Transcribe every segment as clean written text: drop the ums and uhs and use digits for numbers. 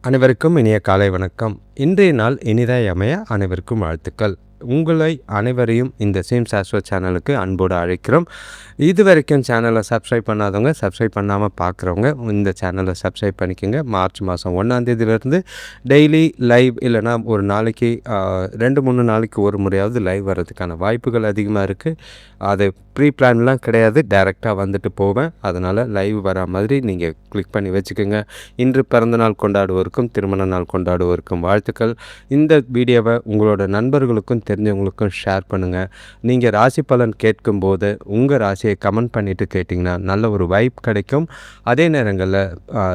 அனைவருக்கும் இனிய காலை வணக்கம். இன்றைய நாள் இனிதாய் அமைய அனைவருக்கும் வாழ்த்துக்கள். உங்களை அனைவரையும் இந்த சேம் சாஸ்வத் சேனலுக்கு அன்போடு அழைக்கிறோம். இது வரைக்கும் சேனலை சப்ஸ்கிரைப் பண்ணாதவங்க, சப்ஸ்கிரைப் பண்ணாமல் பார்க்குறவங்க இந்த சேனலை சப்ஸ்கிரைப் பண்ணிக்கோங்க. மார்ச் மாதம் 1ஆம் தேதியிலேருந்து டெய்லி லைவ் இல்லைனா ஒரு நாளைக்கு 2-3 நாளைக்கு ஒரு முறையாவது லைவ் வர்றதுக்கான வாய்ப்புகள் அதிகமாக இருக்குது. அது ப்ரீ பிளான்லாம் கிடையாது, டைரெக்டாக வந்துட்டு போவேன். அதனால் லைவ் வர மாதிரி நீங்கள் கிளிக் பண்ணி வச்சுக்கோங்க. இன்று பிறந்தநாள் கொண்டாடுவோருக்கும் திருமண நாள் கொண்டாடுவோருக்கும் வாழ்த்துக்கள். இந்த வீடியோவை உங்களோட நண்பர்களுக்கும் தெரிஞ்சவங்களுக்கும் ஷேர் பண்ணுங்கள். நீங்கள் ராசி பலன் கேட்கும்போது உங்கள் ராசியை கமெண்ட் பண்ணிவிட்டு கேட்டிங்கன்னா நல்ல ஒரு வைப் கிடைக்கும். அதே நேரங்களில்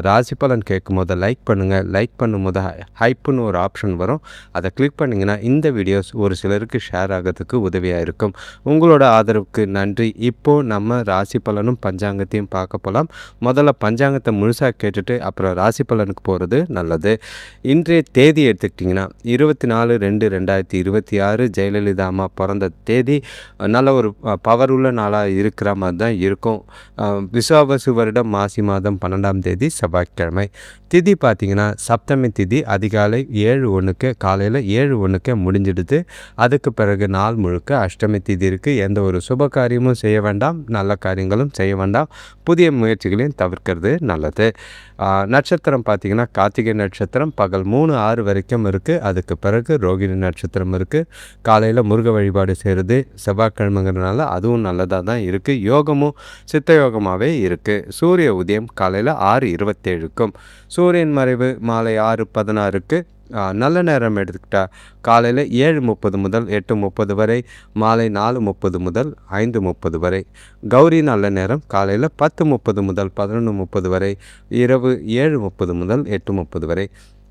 ராசி பலன் கேட்கும்போது லைக் பண்ணுங்கள். லைக் பண்ணும்போது ஹைப்புன்னு ஒரு ஆப்ஷன் வரும், அதை கிளிக் பண்ணிங்கன்னா இந்த வீடியோஸ் ஒரு சிலருக்கு ஷேர் ஆகிறதுக்கு உதவியாக இருக்கும். உங்களோட ஆதரவுக்கு நன்றி. இப்போது நம்ம ராசி பலனும் பஞ்சாங்கத்தையும் பார்க்க போகலாம். முதல்ல பஞ்சாங்கத்தை முழுசாக கேட்டுட்டு அப்புறம் ராசி பலனுக்கு போகிறது நல்லது. இன்றைய தேதி எடுத்துக்கிட்டிங்கன்னா 24/2/2026 ஜெயலலிதா அம்மா பிறந்த தேதி. நல்ல ஒரு பவர் உள்ள நாளாக இருக்கிற மாதிரி தான் இருக்கும். விசுவாவசு வருடம் மாசி மாதம் 12ஆம் தேதி செவ்வாய்க்கிழமை. திதி பார்த்திங்கன்னா சப்தமி திதி அதிகாலை 7:01 காலையில் 7:01 முடிஞ்சிடுது. அதுக்கு பிறகு நாள் முழுக்க அஷ்டமி திதி இருக்குது. எந்த ஒரு சுப காரியமும் செய்ய வேண்டாம், நல்ல காரியங்களும் செய்ய வேண்டாம், புதிய முயற்சிகளையும் தவிர்க்கிறது நல்லது. நட்சத்திரம் பார்த்திங்கன்னா கார்த்திகை நட்சத்திரம் பகல் 3:06 வரைக்கும் இருக்குது. அதுக்கு பிறகு ரோகிணி நட்சத்திரம் இருக்குது. காலையில் முருக வழிபாடு செய்கிறது செவ்வாய்க்கிழமைங்கிறதுனால அதுவும் நல்லதாக தான் இருக்குது. யோகமும் சித்த யோகமாகவே இருக்குது. சூரிய உதயம் காலையில் 6:27க்கும், சூரியன் மறைவு மாலை 6:16க்கு. நல்ல நேரம் எடுத்துக்கிட்டால் காலையில் 7:30 முதல் 8:30 வரை, மாலை 4:30 முதல் 5:30 வரை. கௌரி நல்ல நேரம் காலையில் 10:30 முதல் 11:30 வரை, இரவு 7:30 முதல் 8:30 வரை.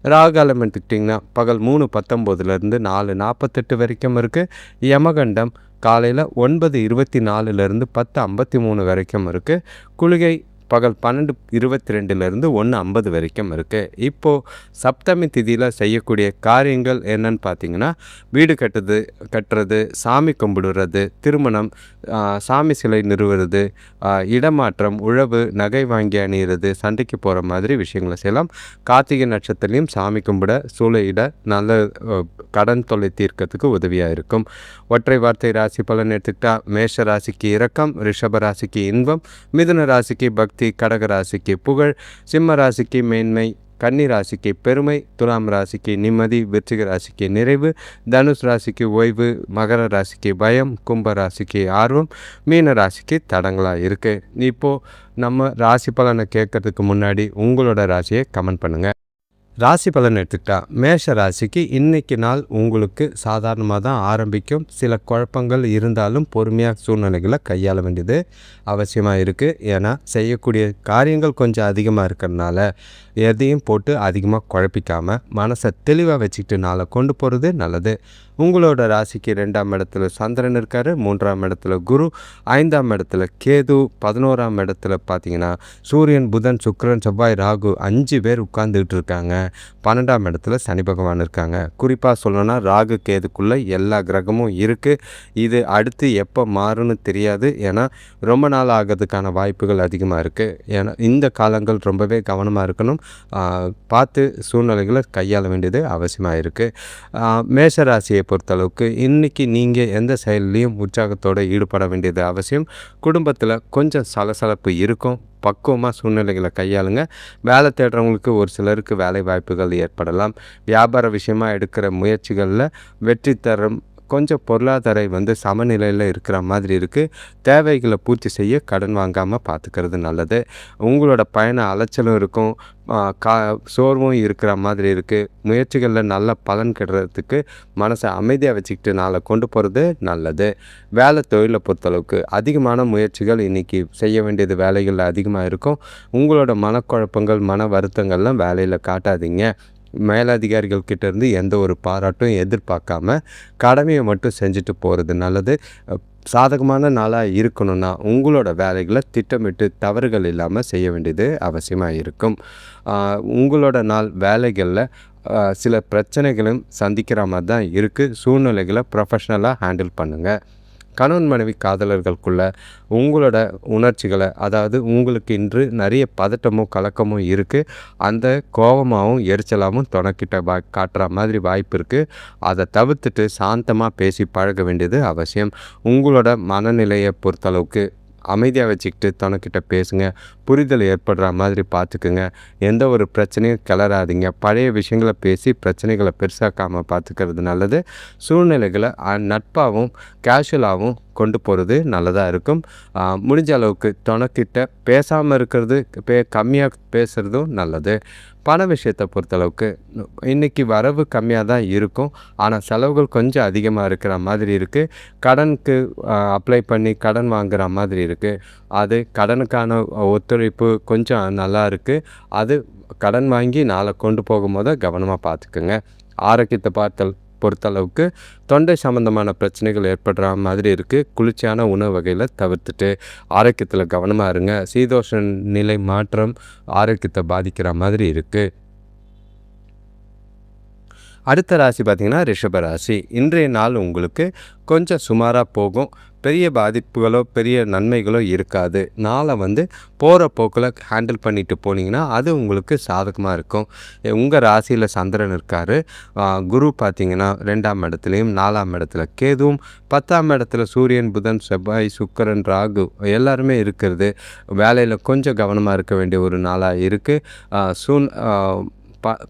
ராகுகாலம் எடுத்துக்கிட்டிங்கன்னா பகல் 3:19 4:48 வரைக்கும் இருக்குது. யமகண்டம் காலையில் 9:24 10:53 வரைக்கும் இருக்குது. குளிகை பகல் 12:22 1:50 வரைக்கும் இருக்குது. இப்போது சப்தமி திதியில் செய்யக்கூடிய காரியங்கள் என்னன்னு பார்த்தீங்கன்னா, வீடு கட்டுறது, சாமி கும்பிடுறது, திருமணம், சாமி சிலை நிறுவுறது, இடமாற்றம், உழவு, நகை வாங்கி அணிகிறது, சண்டைக்கு போகிற மாதிரி விஷயங்களை செய்யலாம். கார்த்திகை நட்சத்திரத்தையும் சாமி கும்பிட, சூளையிட நல்ல கடன் தொல்லை தீர்க்கறதுக்கு உதவியாக இருக்கும். ஒற்றை வார்த்தை ராசி பலன் எடுத்துக்கிட்டால் மேஷ ராசிக்கு இரக்கம், ரிஷப ராசிக்கு இன்பம், மிதுன ராசிக்கு பக்தி, கடக ராசிக்கு புகழ், சிம்ம ராசிக்கு மேன்மை, கன்னி ராசிக்கு பெருமை, துலாம் ராசிக்கு நிம்மதி, விருச்சிக ராசிக்கு நிறைவு, தனுஷ் ராசிக்கு ஓய்வு, மகர ராசிக்கு பயம், கும்ப ராசிக்கு ஆர்வம், மீன ராசிக்கு தடங்களாக இருக்குது. இப்போது நம்ம ராசி பலனை கேட்கறதுக்கு முன்னாடி உங்களோட ராசியை கமெண்ட் பண்ணுங்கள். ராசி பலன் எடுத்துக்கிட்டா மேஷ ராசிக்கு இன்றைக்கி நாள் உங்களுக்கு சாதாரணமாக தான் ஆரம்பிக்கும். சில குழப்பங்கள் இருந்தாலும் பொறுமையாக சூழ்நிலைகளை கையாள வேண்டியது அவசியமாக இருக்குது. ஏன்னா செய்யக்கூடிய காரியங்கள் கொஞ்சம் அதிகமாக இருக்கிறதுனால எதையும் போட்டு அதிகமாக குழப்பிக்காமல் மனசை தெளிவாக வச்சுக்கிட்டு நாளை கொண்டு போகிறது நல்லது. உங்களோட ராசிக்கு 2ஆம் இடத்துல சந்திரன் இருக்கார், 3ஆம் இடத்துல குரு, 5ஆம் இடத்துல கேது, 11ஆம் இடத்துல பார்த்தீங்கன்னா சூரியன், புதன், சுக்கிரன், செவ்வாய், ராகு 5 பேர் உட்கார்ந்துக்கிட்டு இருக்காங்க. 12ஆம் இடத்துல சனி பகவான் இருக்காங்க. குறிப்பாக சொல்லணும்னா ராகு கேதுக்குள்ளே எல்லா கிரகமும் இருக்குது. இது அடுத்து எப்போ மாறும்னு தெரியாது. ஏன்னா ரொம்ப நாள் ஆகிறதுக்கான வாய்ப்புகள் அதிகமாக இருக்குது. ஏன்னா இந்த காலங்கள் ரொம்பவே கவனமாக இருக்கணும். பார்த்து சூழ்நிலைகளை கையாள வேண்டியது அவசியமாக இருக்குது. மேஷ ராசியை பொறுத்தளவுக்கு இன்றைக்கி நீங்கள் எந்த செயல்லையும் உற்சாகத்தோடு ஈடுபட வேண்டியது அவசியம். குடும்பத்தில் கொஞ்சம் சலசலப்பு இருக்கும். பக்குவமாக சூழ்நிலைகளை கையாளுங்க. வேலை தேடுறவங்களுக்கு ஒரு சிலருக்கு வேலை வாய்ப்புகள் ஏற்படலாம். வியாபார விஷயமாக எடுக்கிற முயற்சிகளில் வெற்றி தரும். கொஞ்சம் பொருளாதார சமநிலையில் இருக்கிற மாதிரி இருக்குது. தேவைகளை பூர்த்தி செய்ய கடன் வாங்காமல் பார்த்துக்கிறது நல்லது. உங்களோட பயண அலைச்சலும் இருக்கும், சோர்வும் இருக்கிற மாதிரி இருக்குது. முயற்சிகளில் நல்ல பலன் கிடைக்கிறதுக்கு மனசை அமைதியாக வச்சுக்கிட்டு நாளை கொண்டு போகிறது நல்லது. வேலை தொழிலை பொறுத்தளவுக்கு அதிகமான முயற்சிகள் இன்றைக்கி செய்ய வேண்டியது வேலைகளில் அதிகமாக இருக்கும். உங்களோட மனக்குழப்பங்கள், மன வருத்தங்கள்லாம் வேலையில் காட்டாதீங்க. மேலதிகாரிகள் கிட்டேருந்து எந்த ஒரு பாராட்டும் எதிர்பார்க்காம கடமையை மட்டும் செஞ்சுட்டு போகிறது நல்லது. சாதகமான நாளாக இருக்கணும்னா உங்களோட வேலைகளை திட்டமிட்டு தவறுகள் இல்லாமல் செய்ய வேண்டியது அவசியமாக இருக்கும். உங்களோட நாள் வேலைகளில் சில பிரச்சனைகளும் சந்திக்கிற மாதிரி தான் இருக்குது. சூழ்நிலைகளை ப்ரொஃபஷ்னலாக ஹேண்டில் பண்ணுங்கள். கணவன் மனைவி காதலர்களுக்குள்ள உங்களோட உணர்ச்சிகளை, அதாவது உங்களுக்கு இன்று நிறைய பதட்டமும் கலக்கமும் இருக்குது. அந்த கோபமாகவும் எரிச்சலாகவும் துணைக்கிட்ட காட்டுற மாதிரி வாய்ப்பு இருக்குது. அதை தவிர்த்துட்டு சாந்தமாக பேசி பழக வேண்டியது அவசியம். உங்களோட மனநிலையை பொறுத்தளவுக்கு அமைதியாக வச்சுக்கிட்டு துணைக்கிட்ட பேசுங்க. புரிதல் ஏற்படுற மாதிரி பார்த்துக்குங்க. எந்த ஒரு பிரச்சனையும் கிளறாதீங்க. பழைய விஷயங்களை பேசி பிரச்சனைகளை பெருசாக்காமல் பார்த்துக்கிறது நல்லது. சூழ்நிலைகளை நட்பாகவும் கேஷுவலாகவும் கொண்டு போகிறது நல்லதாக இருக்கும். முடிஞ்ச அளவுக்கு துணைக்கிட்ட பேசாமல் இருக்கிறது, கம்மியாக பேசுகிறதும் நல்லது. பண விஷயத்தை பொறுத்தளவுக்கு இன்றைக்கி வரவு கம்மியாக தான் இருக்கும். ஆனால் செலவுகள் கொஞ்சம் அதிகமாக இருக்கிற மாதிரி இருக்குது. கடனுக்கு அப்ளை பண்ணி கடன் வாங்குகிற மாதிரி இருக்குது. அது கடனுக்கான ஒத்துழைப்பு கொஞ்சம் நல்லா இருக்குது. அது கடன் வாங்கி நாளை கொண்டு போகும்போது கவனமாக பார்த்துக்குங்க. ஆரோக்கியத்தை பொறுத்தளவுக்கு தொண்டை சம்மந்தமான பிரச்சனைகள் ஏற்படுற மாதிரி இருக்குது. குளிர்ச்சியான உணவு வகையில் தவிர்த்துட்டு ஆரோக்கியத்தில் கவனமாக இருங்க. சீதோஷ நிலை மாற்றம் ஆரோக்கியத்தை பாதிக்கிற மாதிரி இருக்குது. அடுத்த ராசி பார்த்திங்கன்னா ரிஷப ராசி. இன்றைய நாள் உங்களுக்கு கொஞ்சம் சுமாராக போகும். பெரிய பாதிப்புகளோ பெரிய நன்மைகளோ இருக்காது. நாளை போகிற போக்கில் ஹேண்டில் பண்ணிட்டு போனீங்கன்னா அது உங்களுக்கு சாதகமாக இருக்கும். உங்கள் ராசியில் சந்திரன் இருக்கார். குரு பார்த்திங்கன்னா 2ஆம் இடத்துலையும் 4ஆம் இடத்துல கேதுவும் 10ஆம் இடத்துல சூரியன், புதன், செவ்வாய், சுக்கிரன், ராகு எல்லாருமே இருக்கிறது. வேலையில் கொஞ்சம் கவனமாக இருக்க வேண்டிய ஒரு நாளாக இருக்குது.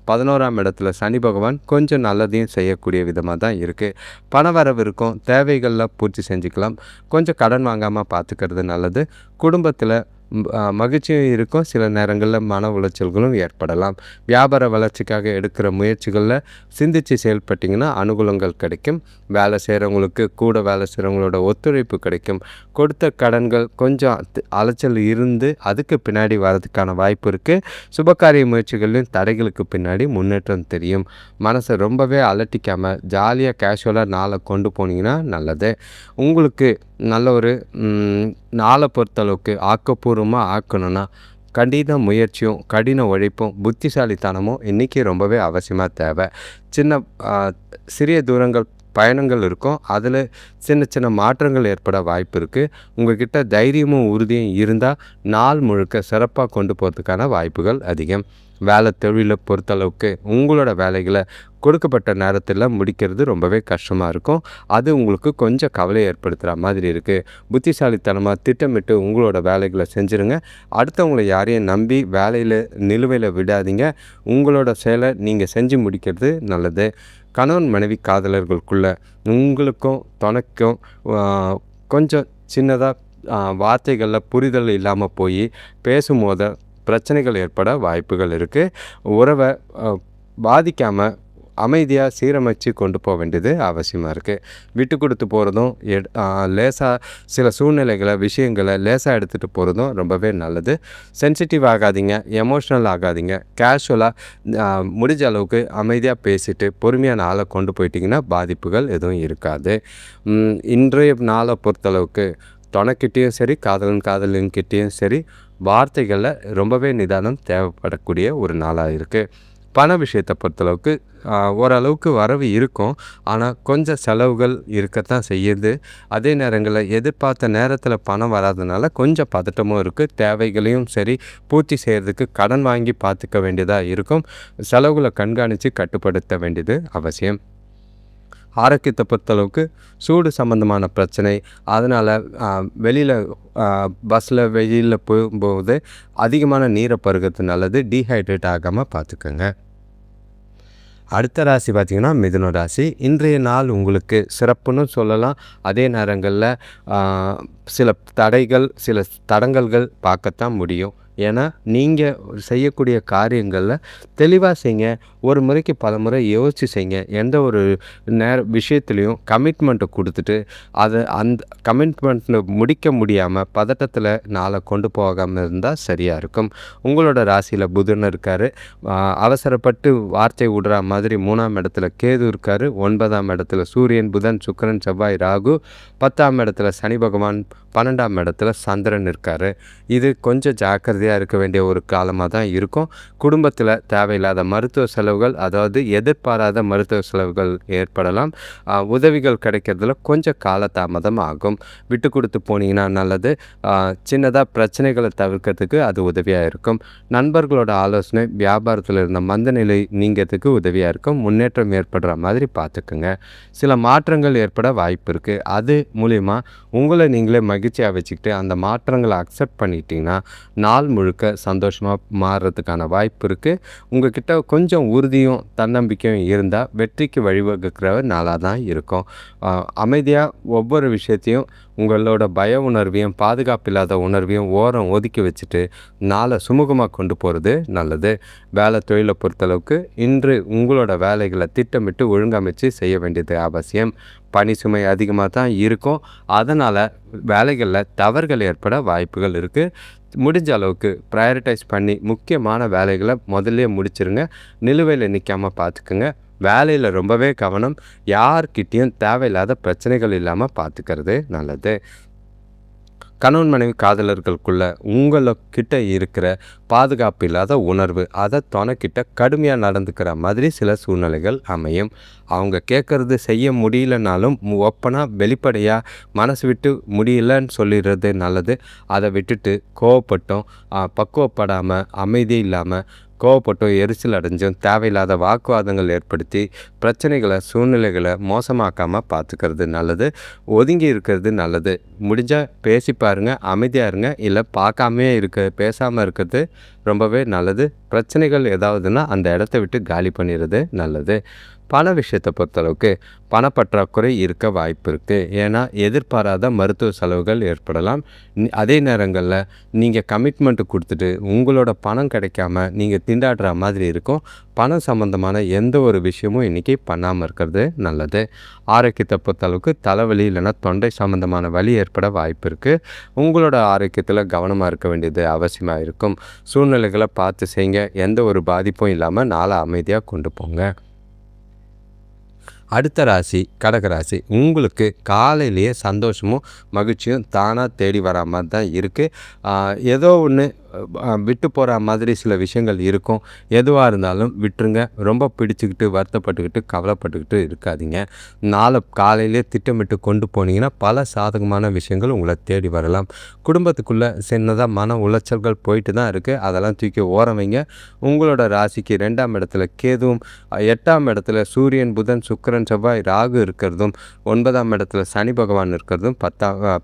11ஆம் இடத்துல சனி பகவான் கொஞ்சம் நல்லதையும் செய்யக்கூடிய விதமாக தான் இருக்குது. பணவரவு இருக்கும். தேவைகளில் பூர்த்தி செஞ்சுக்கலாம். கொஞ்சம் கடன் வாங்காமல் பார்த்துக்கிறது நல்லது. குடும்பத்தில் மகிழ்ச்சியும் இருக்கும். சில நேரங்களில் மன உளைச்சல்களும் ஏற்படலாம். வியாபார வளர்ச்சிக்காக எடுக்கிற முயற்சிகளில் சிந்தித்து செயல்பட்டிங்கன்னா அனுகூலங்கள் கிடைக்கும். வேலை செய்கிறவங்களுக்கு கூட வேலை செய்கிறவங்களோட ஒத்துழைப்பு கிடைக்கும். கொடுத்த கடன்கள் கொஞ்சம் அலைச்சல் இருந்து அதுக்கு பின்னாடி வரதுக்கான வாய்ப்பு இருக்குது. சுபகாரிய முயற்சிகளின் தடைகளுக்கு பின்னாடி முன்னேற்றம் தெரியும். மனசை ரொம்பவே அலட்டிக்காமல் ஜாலியாக கேஷுவலாக நாளை கொண்டு போனீங்கன்னா நல்லது. உங்களுக்கு நல்ல ஒரு நாளை பொறுத்தளவுக்கு ஆக்கப்பூர்வமாக ஆக்கணும்னா கடின முயற்சியும் கடின உழைப்பும் புத்திசாலித்தனமும் இன்றைக்கி ரொம்பவே அவசியமாக தேவை. சிறிய தூரங்கள் பயணங்கள் இருக்கும். அதில் சின்ன சின்ன மாற்றங்கள் ஏற்பட வாய்ப்பு இருக்குது. உங்கள்கிட்ட தைரியமும் உறுதியும் இருந்தால் நாள் முழுக்க சிறப்பாக கொண்டு போகிறதுக்கான வாய்ப்புகள் அதிகம். வேலை தொழிலை பொறுத்தளவுக்கு உங்களோட வேலைகளை கொடுக்கப்பட்ட நேரத்தில் முடிக்கிறது ரொம்பவே கஷ்டமாக இருக்கும். அது உங்களுக்கு கொஞ்சம் கவலை ஏற்படுத்துகிற மாதிரி இருக்குது. புத்திசாலித்தனமாக திட்டமிட்டு உங்களோட வேலைகளை செஞ்சுருங்க. அடுத்தவங்களை யாரையும் நம்பி வேலையில் நிலுவையில் விடாதீங்க. உங்களோட செயலை நீங்கள் செஞ்சு முடிக்கிறது நல்லது. கணவன் மனைவி காதலர்களுக்குள்ள உங்களுக்கும் துணைக்கும் கொஞ்சம் சின்னதாக வார்த்தைகளில் புரிதல் இல்லாமல் போய் பேசும்போது பிரச்சனைகள் ஏற்பட வாய்ப்புகள் இருக்குது. உறவை பாதிக்காமல் அமைதியாக சீரமைச்சு கொண்டு போக வேண்டியது அவசியமாக இருக்குது. விட்டு கொடுத்து போகிறதும் லேசாக சில சூழ்நிலைகளை விஷயங்களை லேசாக எடுத்துகிட்டு போகிறதும் ரொம்பவே நல்லது. சென்சிட்டிவ் ஆகாதீங்க, எமோஷ்னல் ஆகாதீங்க. கேஷுவலாக முடிஞ்ச அளவுக்கு அமைதியாக பேசிட்டு பொறுமையாக நாளை கொண்டு போயிட்டிங்கன்னா பாதிப்புகள் எதுவும் இருக்காது. இன்றைய நாளை பொறுத்தளவுக்கு துணைக்கிட்டேயும் சரி காதலன்கிட்டேயும் சரி வார்த்தைகளில் ரொம்பவே நிதானம் தேவைப்படக்கூடிய ஒரு நாளாக இருக்குது. பண விஷயத்தை பொறுத்தளவுக்கு ஓரளவுக்கு வரவு இருக்கும். ஆனால் கொஞ்சம் செலவுகள் இருக்கத்தான் செய்யுது. அதே நேரங்களில் எதிர்பார்த்த நேரத்தில் பணம் வராதனால கொஞ்சம் பதட்டமும் இருக்குது. தேவைகளையும் சரி பூர்த்தி செய்கிறதுக்கு கடன் வாங்கி பார்த்துக்க வேண்டியதாக இருக்கும். செலவுகளை கண்காணித்து கட்டுப்படுத்த வேண்டியது அவசியம். ஆரோக்கியத்தை பொறுத்தளவுக்கு சூடு சம்மந்தமான பிரச்சனை, அதனால் வெளியில் வெயிலில் போகும்போது அதிகமான நீரை பருகிறது நல்லது. டீஹைட்ரேட் ஆகாமல் பார்த்துக்கோங்க. அடுத்த ராசி பார்த்திங்கன்னா மிதுன ராசி. இன்றைய நாள் உங்களுக்கு சிறப்புன்னு சொல்லலாம். அதே நேரங்களில் சில சில தடங்கல்கள் பார்க்கத்தான் முடியும். ஏன்னா நீங்கள் செய்யக்கூடிய காரியங்களில் தெளிவாக செய்யுங்க. ஒரு முறைக்கு பல முறை யோசித்து செய்யுங்க. எந்த ஒரு விஷயத்துலையும் கமிட்மெண்ட்டை கொடுத்துட்டு அந்த கமிட்மெண்ட்டில் முடிக்க முடியாமல் பதட்டத்தில் நாளை கொண்டு போகாமல் இருந்தால் சரியாக இருக்கும். உங்களோட ராசியில் புதன் இருக்கார். அவசரப்பட்டு வார்த்தை விடுற மாதிரி 3ஆம் இடத்துல கேது இருக்கார். 9ஆம் இடத்துல சூரியன், புதன், சுக்கிரன், செவ்வாய், ராகு. 10ஆம் இடத்துல சனி பகவான் 12ஆம் இடத்துல சந்திரன் இருக்கார். இது கொஞ்சம் ஜாக்கிரதையாக இருக்க வேண்டிய ஒரு காலமாக தான் இருக்கும். குடும்பத்தில் தேவையில்லாத மருத்துவ செலவுகள், அதாவது எதிர்பாராத மருத்துவ செலவுகள் ஏற்படலாம். உதவிகள் கிடைக்கிறதுல கொஞ்சம் காலதாமதம் ஆகும். விட்டு கொடுத்து போனீங்கன்னா நல்லது. சின்னதாக பிரச்சனைகளை தவிர்க்கிறதுக்கு அது உதவியாக இருக்கும். நண்பர்களோட ஆலோசனை வியாபாரத்தில் இருந்த மந்தநிலை நீங்கிறதுக்கு உதவியாக இருக்கும். முன்னேற்றம் ஏற்படுற மாதிரி பார்த்துக்குங்க. சில மாற்றங்கள் ஏற்பட வாய்ப்பு இருக்குது. அது மூலிமா உங்களை நீங்களே மகிழ்ச்சியாக வச்சுக்கிட்டு அந்த மாற்றங்களை அக்செப்ட் பண்ணிட்டீங்கன்னா நாள் முழுக்க சந்தோஷமாக மாறுறதுக்கான வாய்ப்பு இருக்குது. உங்ககிட்ட கொஞ்சம் உறுதியும் தன்னம்பிக்கையும் இருந்தால் வெற்றிக்கு வழிவகுக்கிற நாளாக தான் இருக்கும். அமைதியாக ஒவ்வொரு விஷயத்தையும் உங்களோட பய உணர்வையும் பாதுகாப்பு இல்லாத உணர்வையும் ஓரம் ஒதுக்கி வச்சுட்டு நாளை சுமூகமாக கொண்டு போகிறது நல்லது. வேலை தொழிலை பொறுத்தளவுக்கு இன்று உங்களோட வேலைகளை திட்டமிட்டு ஒழுங்கமைச்சு செய்ய வேண்டியது அவசியம். பணி சுமை அதிகமாக தான் இருக்கும். அதனால் வேலைகளில் தவறுகள் ஏற்பட வாய்ப்புகள் இருக்குது. முடிஞ்ச அளவுக்கு ப்ரையாரிட்டைஸ் பண்ணி முக்கியமான வேலைகளை முதல்ல முடிச்சிருங்க. நிலுவையில் நிற்காமல் பார்த்துக்குங்க. வேலையில் ரொம்பவே கவனம். யார்கிட்டையும் தேவையில்லாத பிரச்சனைகள் இல்லாமல் பார்த்துக்கிறது நல்லது. கணவன் மனைவி காதலர்களுக்குள்ள உங்கள்கிட்ட இருக்கிற பாதுகாப்பு இல்லாத உணர்வு, அதை துணைக்கிட்ட கடுமையாக நடந்துக்கிற மாதிரி சில சூழ்நிலைகள் அமையும். அவங்க கேட்குறது செய்ய முடியலனாலும் ஓப்பனாக வெளிப்படையாக மனசு விட்டு முடியலன்னு சொல்லிடுறது நல்லது. அதை விட்டுட்டு கோவப்பட்டும் பக்குவப்படாமல் அமைதி இல்லாமல் கோவப்பட்டும் எரிச்சல் அடைஞ்சும் தேவையில்லாத வாக்குவாதங்கள் ஏற்படுத்தி பிரச்சனைகளை சூழ்நிலைகளை மோசமாக்காமல் பார்த்துக்கிறது நல்லது. ஒதுங்கி இருக்கிறது நல்லது. முடிஞ்சால் பேசி பாருங்கள், அமைதியாக இருங்க. இல்லை பார்க்காமே பேசாமல் இருக்கிறது ரொம்பவே நல்லது. பிரச்சனைகள் ஏதாவதுன்னா அந்த இடத்த விட்டு காலி பண்ணிடுறது நல்லது. பண விஷயத்தை பொறுத்தளவுக்கு பணப்பற்றாக்குறை இருக்க வாய்ப்பு இருக்குது. ஏன்னா எதிர்பாராத மருத்துவ செலவுகள் ஏற்படலாம். அதே நேரங்களில் நீங்கள் கமிட்மெண்ட்டு கொடுத்துட்டு உங்களோட பணம் கிடைக்காம நீங்கள் திண்டாடுற மாதிரி இருக்கும். பணம் சம்பந்தமான எந்த ஒரு விஷயமும் இன்றைக்கி பண்ணாமல் இருக்கிறது நல்லது. ஆரோக்கியத்தை பொறுத்தளவுக்கு தலைவலி இல்லைன்னா தொண்டை சம்பந்தமான வலி ஏற்பட வாய்ப்பு இருக்குது. உங்களோட ஆரோக்கியத்தில் கவனமாக இருக்க வேண்டியது அவசியமாக இருக்கும். சூழ்நிலைகளை பார்த்து செய்யுங்க. எந்த ஒரு பாதிப்பும் இல்லாமல் நாளை அமைதியாக கொண்டு போங்க. அடுத்த ராசி கடகராசி. உங்களுக்கு காலையிலேயே சந்தோஷமும் மகிழ்ச்சியும் தானாக தேடி வரா மாதிரி தான் இருக்குது. ஏதோ ஒன்று விட்டு போகிற மாதிரி சில விஷயங்கள் இருக்கும். எதுவாக இருந்தாலும் விட்டுருங்க. ரொம்ப பிடிச்சிக்கிட்டு வருத்தப்பட்டுக்கிட்டு கவலைப்பட்டுக்கிட்டு இருக்காதீங்க. நாளை காலையிலே திட்டமிட்டு கொண்டு போனீங்கன்னா பல சாதகமான விஷயங்கள் உங்களை தேடி வரலாம். குடும்பத்துக்குள்ளே சின்னதாக மன உளைச்சல்கள் போயிட்டு தான் இருக்குது. அதெல்லாம் தூக்கி ஓரம் வைங்க. உங்களோட ராசிக்கு 2ஆம் இடத்துல கேதுவும் 8ஆம் இடத்துல சூரியன் புதன் சுக்கிரன் செவ்வாய் ராகு இருக்கிறதும் 9ஆம் இடத்துல சனி பகவான் இருக்கிறதும்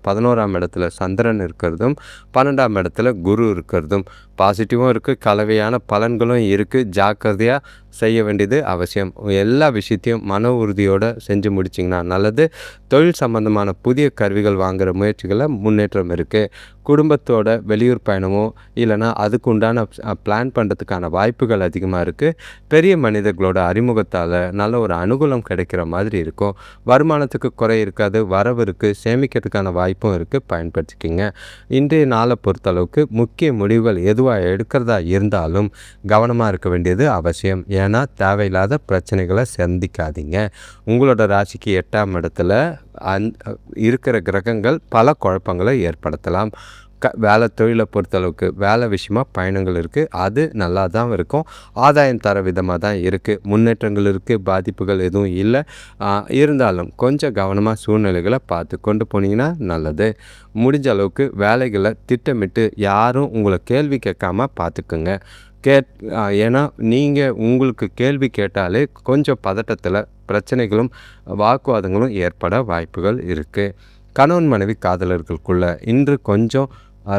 11ஆம் இடத்துல சந்திரன் இருக்கிறதும் 12ஆம் இடத்துல குரு இருக்கிறதும் பாசிட்டிவும் இருக்குது. கலவையான பலன்களும் இருக்குது. ஜாக்கிரதையாக செய்ய வேண்டியது அவசியம். எல்லா விஷயத்தையும் மன உறுதியோடு செஞ்சு முடிச்சிங்கன்னா நல்லது. தொழில் சம்பந்தமான புதிய கருவிகள் வாங்குகிற முயற்சிகளில் முன்னேற்றம் இருக்குது. குடும்பத்தோட வெளியூர் பயணமோ இல்லைனா அதுக்கு உண்டான பிளான் பண்ணுறதுக்கான வாய்ப்புகள் அதிகமாக இருக்குது. பெரிய மனிதர்களோட அறிமுகத்தால் நல்ல ஒரு அனுகூலம் கிடைக்கிற மாதிரி இருக்கும். வருமானத்துக்கு குறை இருக்காது. வரவு இருக்குது. சேமிக்கிறதுக்கான வாய்ப்பும் இருக்குது. பயன்படுத்திக்கிங்க. இன்றைய நாளை பொறுத்தளவுக்கு முக்கிய முடிவுகள் எதுவாக எடுக்கிறதா இருந்தாலும் கவனமாக இருக்க வேண்டியது அவசியம். ஏன்னா தேவையில்லாத பிரச்சனைகளை சந்திக்காதீங்க. உங்களோட ராசிக்கு 8ஆம் இடத்துல இருக்கிற கிரகங்கள் பல குழப்பங்களை ஏற்படுத்தலாம். வேலை தொழிலை பொறுத்தளவுக்கு வேலை விஷயமா பயணங்கள் இருக்குது. அது நல்லா தான் இருக்கும். ஆதாயம் தர விதமாக தான் இருக்குது. முன்னேற்றங்கள் இருக்குது. பாதிப்புகள் எதுவும் இல்லை. இருந்தாலும் கொஞ்சம் கவனமாக சூழ்நிலைகளை பார்த்து கொண்டு போனீங்கன்னா நல்லது. முடிஞ்ச அளவுக்கு வேலைகளை திட்டமிட்டு யாரும் உங்களை கேள்வி கேட்காம பார்த்துக்குங்க. ஏன்னா நீங்கள் உங்களுக்கு கேள்வி கேட்டாலே கொஞ்சம் பதட்டத்தில் பிரச்சனைகளும் வாக்குவாதங்களும் ஏற்பட வாய்ப்புகள் இருக்குது. கணவன் மனைவி காதலர்களுக்குள்ள இன்று கொஞ்சம்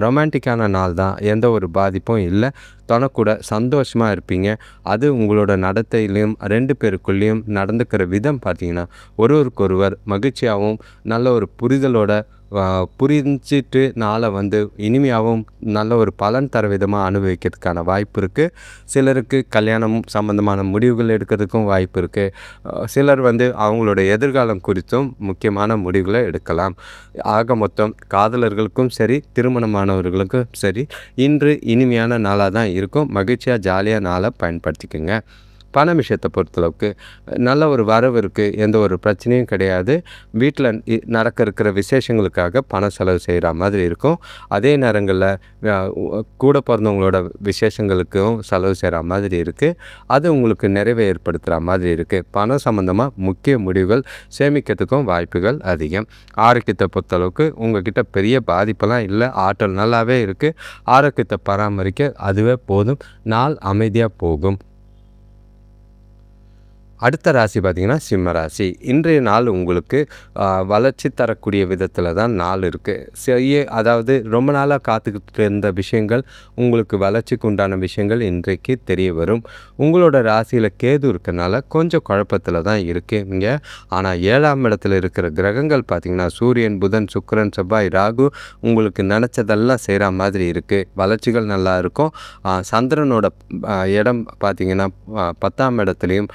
ரொமான்டிக்கான நாள் தான். எந்த ஒரு பாதிப்பும் இல்லை. தனக்கூட சந்தோஷமாக இருப்பீங்க. அது உங்களோட நடத்தையிலையும் 2 பேருக்குள்ளேயும் நடந்துக்கிற விதம் பார்த்திங்கன்னா ஒருவருக்கொருவர் மகிழ்ச்சியாகவும் நல்ல ஒரு புரிதலோட புரிஞ்சிட்டு நாளை இனிமையாகவும் நல்ல ஒரு பலன் தர விதமாக அனுபவிக்கிறதுக்கான வாய்ப்பு இருக்குது. சிலருக்கு கல்யாணம் சம்பந்தமான முடிவுகள் எடுக்கிறதுக்கும் வாய்ப்பு இருக்குது. சிலர் அவங்களோட எதிர்காலம் குறித்தும் முக்கியமான முடிவுகளை எடுக்கலாம். ஆக மொத்தம் காதலர்களுக்கும் சரி திருமணமானவர்களுக்கும் சரி இன்று இனிமையான நாளாக தான் இருக்கும். மகிழ்ச்சியாக ஜாலியாக நாளை பயன்படுத்திக்கோங்க. பண விஷயத்தை பொறுத்தளவுக்கு நல்ல ஒரு வரவு இருக்குது, எந்த ஒரு பிரச்சனையும் கிடையாது. வீட்டில் நடக்க இருக்கிற விசேஷங்களுக்காக பண செலவு செய்கிற மாதிரி இருக்கும். அதே நேரங்களில் கூட பிறந்தவங்களோட விசேஷங்களுக்கும் செலவு செய்கிற மாதிரி இருக்குது. அது உங்களுக்கு நிறைவை ஏற்படுத்துகிற மாதிரி இருக்குது. பணம் சம்மந்தமாக முக்கிய முடிவுகள் சேமிக்கிறதுக்கும் வாய்ப்புகள் அதிகம். ஆரோக்கியத்தை பொறுத்தளவுக்கு உங்கள்கிட்ட பெரிய பாதிப்பெல்லாம் இல்லை, ஆற்றல் நல்லாவே இருக்குது. ஆரோக்கியத்தை பராமரிக்க அதுவே போதும். நாள் அமைதியாக போகும். அடுத்த ராசி பார்த்திங்கன்னா சிம்ம ராசி. இன்றைய நாள் உங்களுக்கு வளர்ச்சி தரக்கூடிய விதத்தில் தான் நாள் இருக்குது. அதாவது ரொம்ப நாளாக காத்துக்கிட்டு இருந்த விஷயங்கள், உங்களுக்கு வளர்ச்சிக்கு உண்டான விஷயங்கள் இன்றைக்கு தெரிய வரும். உங்களோட ராசியில் கேது இருக்கிறனால கொஞ்சம் குழப்பத்தில் தான் இருக்கீங்க. ஆனால் 7ஆம் இடத்துல இருக்கிற கிரகங்கள் பார்த்திங்கன்னா சூரியன், புதன், சுக்கிரன், செவ்வாய், ராகு உங்களுக்கு நினச்சதெல்லாம் செய்கிற மாதிரி இருக்குது. வளர்ச்சிகள் நல்லா இருக்கும். சந்திரனோட இடம் பார்த்திங்கன்னா 10ஆம் இடத்துலையும்,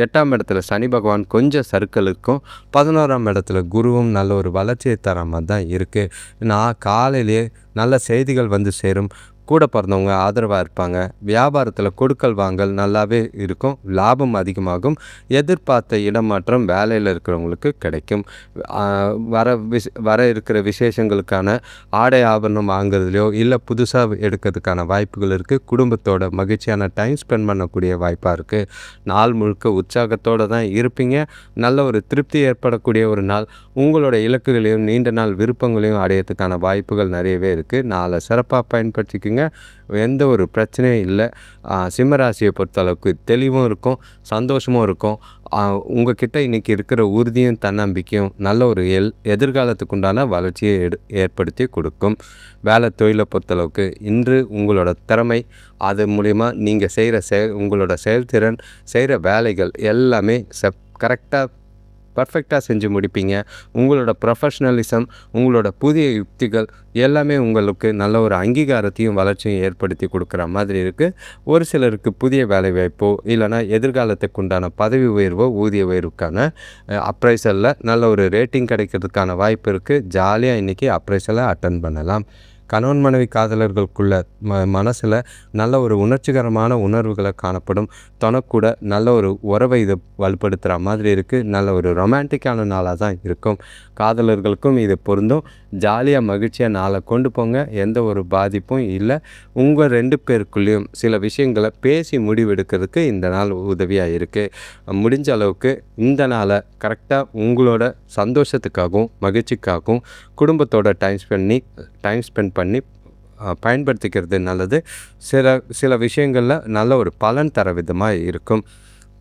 8ஆம் இடத்துல சனி பகவான் கொஞ்சம் சறுக்கலுக்கும், 11ஆம் இடத்துல குருவும் நல்ல ஒரு வளர்ச்சியை தர மாதிரி தான் இருக்குது. நான் காலையிலேயே நல்ல செய்திகள் வந்து சேரும். கூட பிறந்தவங்க ஆதரவாக இருப்பாங்க. வியாபாரத்தில் கொடுக்கல் வாங்கல் நல்லாவே இருக்கும். லாபம் அதிகமாகும். எதிர்பார்த்த இடமாற்றம் வேலையில் இருக்கிறவங்களுக்கு கிடைக்கும். வர இருக்கிற விசேஷங்களுக்கான ஆடை ஆபரணம் வாங்குறதுலையோ இல்லை புதுசாக எடுக்கிறதுக்கான வாய்ப்புகள் இருக்குது. குடும்பத்தோட மகிழ்ச்சியான டைம் ஸ்பெண்ட் பண்ணக்கூடிய வாய்ப்பாக இருக்குது. நாள் முழுக்க உற்சாகத்தோடு தான் இருப்பீங்க. நல்ல ஒரு திருப்தி ஏற்படக்கூடிய ஒரு நாள். உங்களோட இலக்குகளையும் நீண்ட நாள் விருப்பங்களையும் அடையிறதுக்கான வாய்ப்புகள் நிறையவே இருக்குது. நாளை சிறப்பாக பயன்படுத்திக்குங்க. எந்த ஒரு பிரச்சனையும் இல்லை. சிம்மராசியை பொறுத்தளவுக்கு தெளிவும் இருக்கும், சந்தோஷமும் இருக்கும். உங்ககிட்ட இன்றைக்கி இருக்கிற உறுதியும் தன்னம்பிக்கையும் நல்ல ஒரு எதிர்காலத்துக்கு உண்டான வளர்ச்சியை ஏற்படுத்தி கொடுக்கும். வேலை தொழிலை பொறுத்தளவுக்கு இன்று உங்களோட திறமை, அது மூலிமா நீங்கள் செய்கிற உங்களோட செயல்திறன், செய்கிற வேலைகள் எல்லாமே கரெக்டாக பர்ஃபெக்டாக செஞ்சு முடிப்பீங்க. உங்களோட ப்ரொஃபஷ்னலிசம், உங்களோட புதிய யுக்திகள் எல்லாமே உங்களுக்கு நல்ல ஒரு அங்கீகாரத்தையும் வளர்ச்சியும் ஏற்படுத்தி கொடுக்குற மாதிரி இருக்குது. ஒரு சிலருக்கு புதிய வேலைவாய்ப்போ இல்லைனா எதிர்காலத்துக்கு உண்டான பதவி உயர்வோ, ஊதிய உயர்வுக்கான அப்ரைசலில் நல்ல ஒரு ரேட்டிங் கிடைக்கிறதுக்கான வாய்ப்பு இருக்குது. ஜாலியாக இன்றைக்கி அப்ரைசலை அட்டன் பண்ணலாம். கணவன் மனைவி காதலர்களுக்குள்ள மனசில் நல்ல ஒரு உணர்ச்சிகரமான உணர்வுகளை காணப்படும். தனக்கூட நல்ல ஒரு உறவை இது வலுப்படுத்துகிற மாதிரி இருக்குது. நல்ல ஒரு ரொமான்டிக்கான நாளாக தான் இருக்கும். காதலர்களுக்கும் இது பொருந்தும். ஜாலியாக மகிழ்ச்சியாக நாளை கொண்டு போங்க. எந்த ஒரு பாதிப்பும் இல்லை. உங்கள் 2 பேருக்குள்ளேயும் சில விஷயங்களை பேசி முடிவெடுக்கிறதுக்கு இந்த நாள் உதவியாக இருக்குது. முடிஞ்ச அளவுக்கு இந்த நாளை கரெக்டாக உங்களோட சந்தோஷத்துக்காகவும் மகிழ்ச்சிக்காகவும் குடும்பத்தோட டைம் ஸ்பெண்ட் பண்ணி பயன்படுத்திக்கிறது நல்லது. சில விஷயங்களில் நல்ல ஒரு பலன் தர விதமாக இருக்கும்.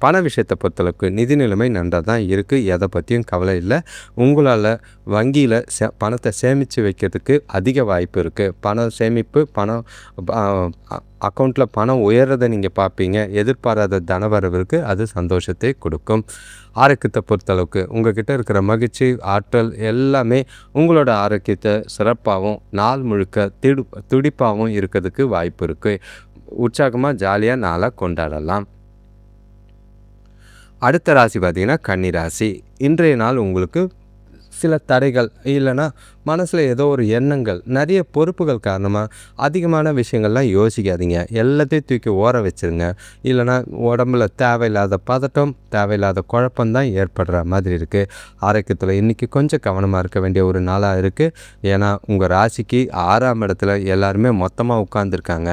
பண விஷயத்தை பொறுத்தளவுக்கு நிதி நிலைமை நன்றாக தான் இருக்குது. எதை பற்றியும் கவலை இல்லை. உங்களால் வங்கியில் பணத்தை சேமித்து வைக்கிறதுக்கு அதிக வாய்ப்பு இருக்குது. பண சேமிப்பு, பணம் அக்கௌண்ட்டில் பணம் உயர்றதை நீங்கள் பார்ப்பீங்க. எதிர்பாராத தனவரவிற்கு அது சந்தோஷத்தை கொடுக்கும். ஆரோக்கியத்தை பொறுத்தளவுக்கு உங்கள்கிட்ட இருக்கிற மகிழ்ச்சி, ஆற்றல் எல்லாமே உங்களோட ஆரோக்கியத்தை சிறப்பாகவும் நாள் முழுக்க துடிப்பாகவும் இருக்கிறதுக்கு வாய்ப்பு இருக்குது. உற்சாகமாக ஜாலியாக நாளாக கொண்டாடலாம். அடுத்த ராசி பார்த்திங்கன்னா கன்னி ராசி. இன்றைய நாள் உங்களுக்கு சில தடைகள் இல்லைன்னா மனசில் ஏதோ ஒரு எண்ணங்கள், நிறைய பொறுப்புகள் காரணமாக அதிகமான விஷயங்கள்லாம் யோசிக்காதீங்க. எல்லாத்தையும் தூக்கி ஓர வச்சுருங்க. இல்லைனா உடம்புல தேவையில்லாத பதட்டம், தேவையில்லாத குழப்பம்தான் ஏற்படுற மாதிரி இருக்குது. ஆரோக்கியத்தில் இன்றைக்கி கொஞ்சம் கவனமாக இருக்க வேண்டிய ஒரு நாளாக இருக்குது. ஏன்னா உங்கள் ராசிக்கு 6ஆம் இடத்துல எல்லாருமே மொத்தமாக உட்காந்துருக்காங்க.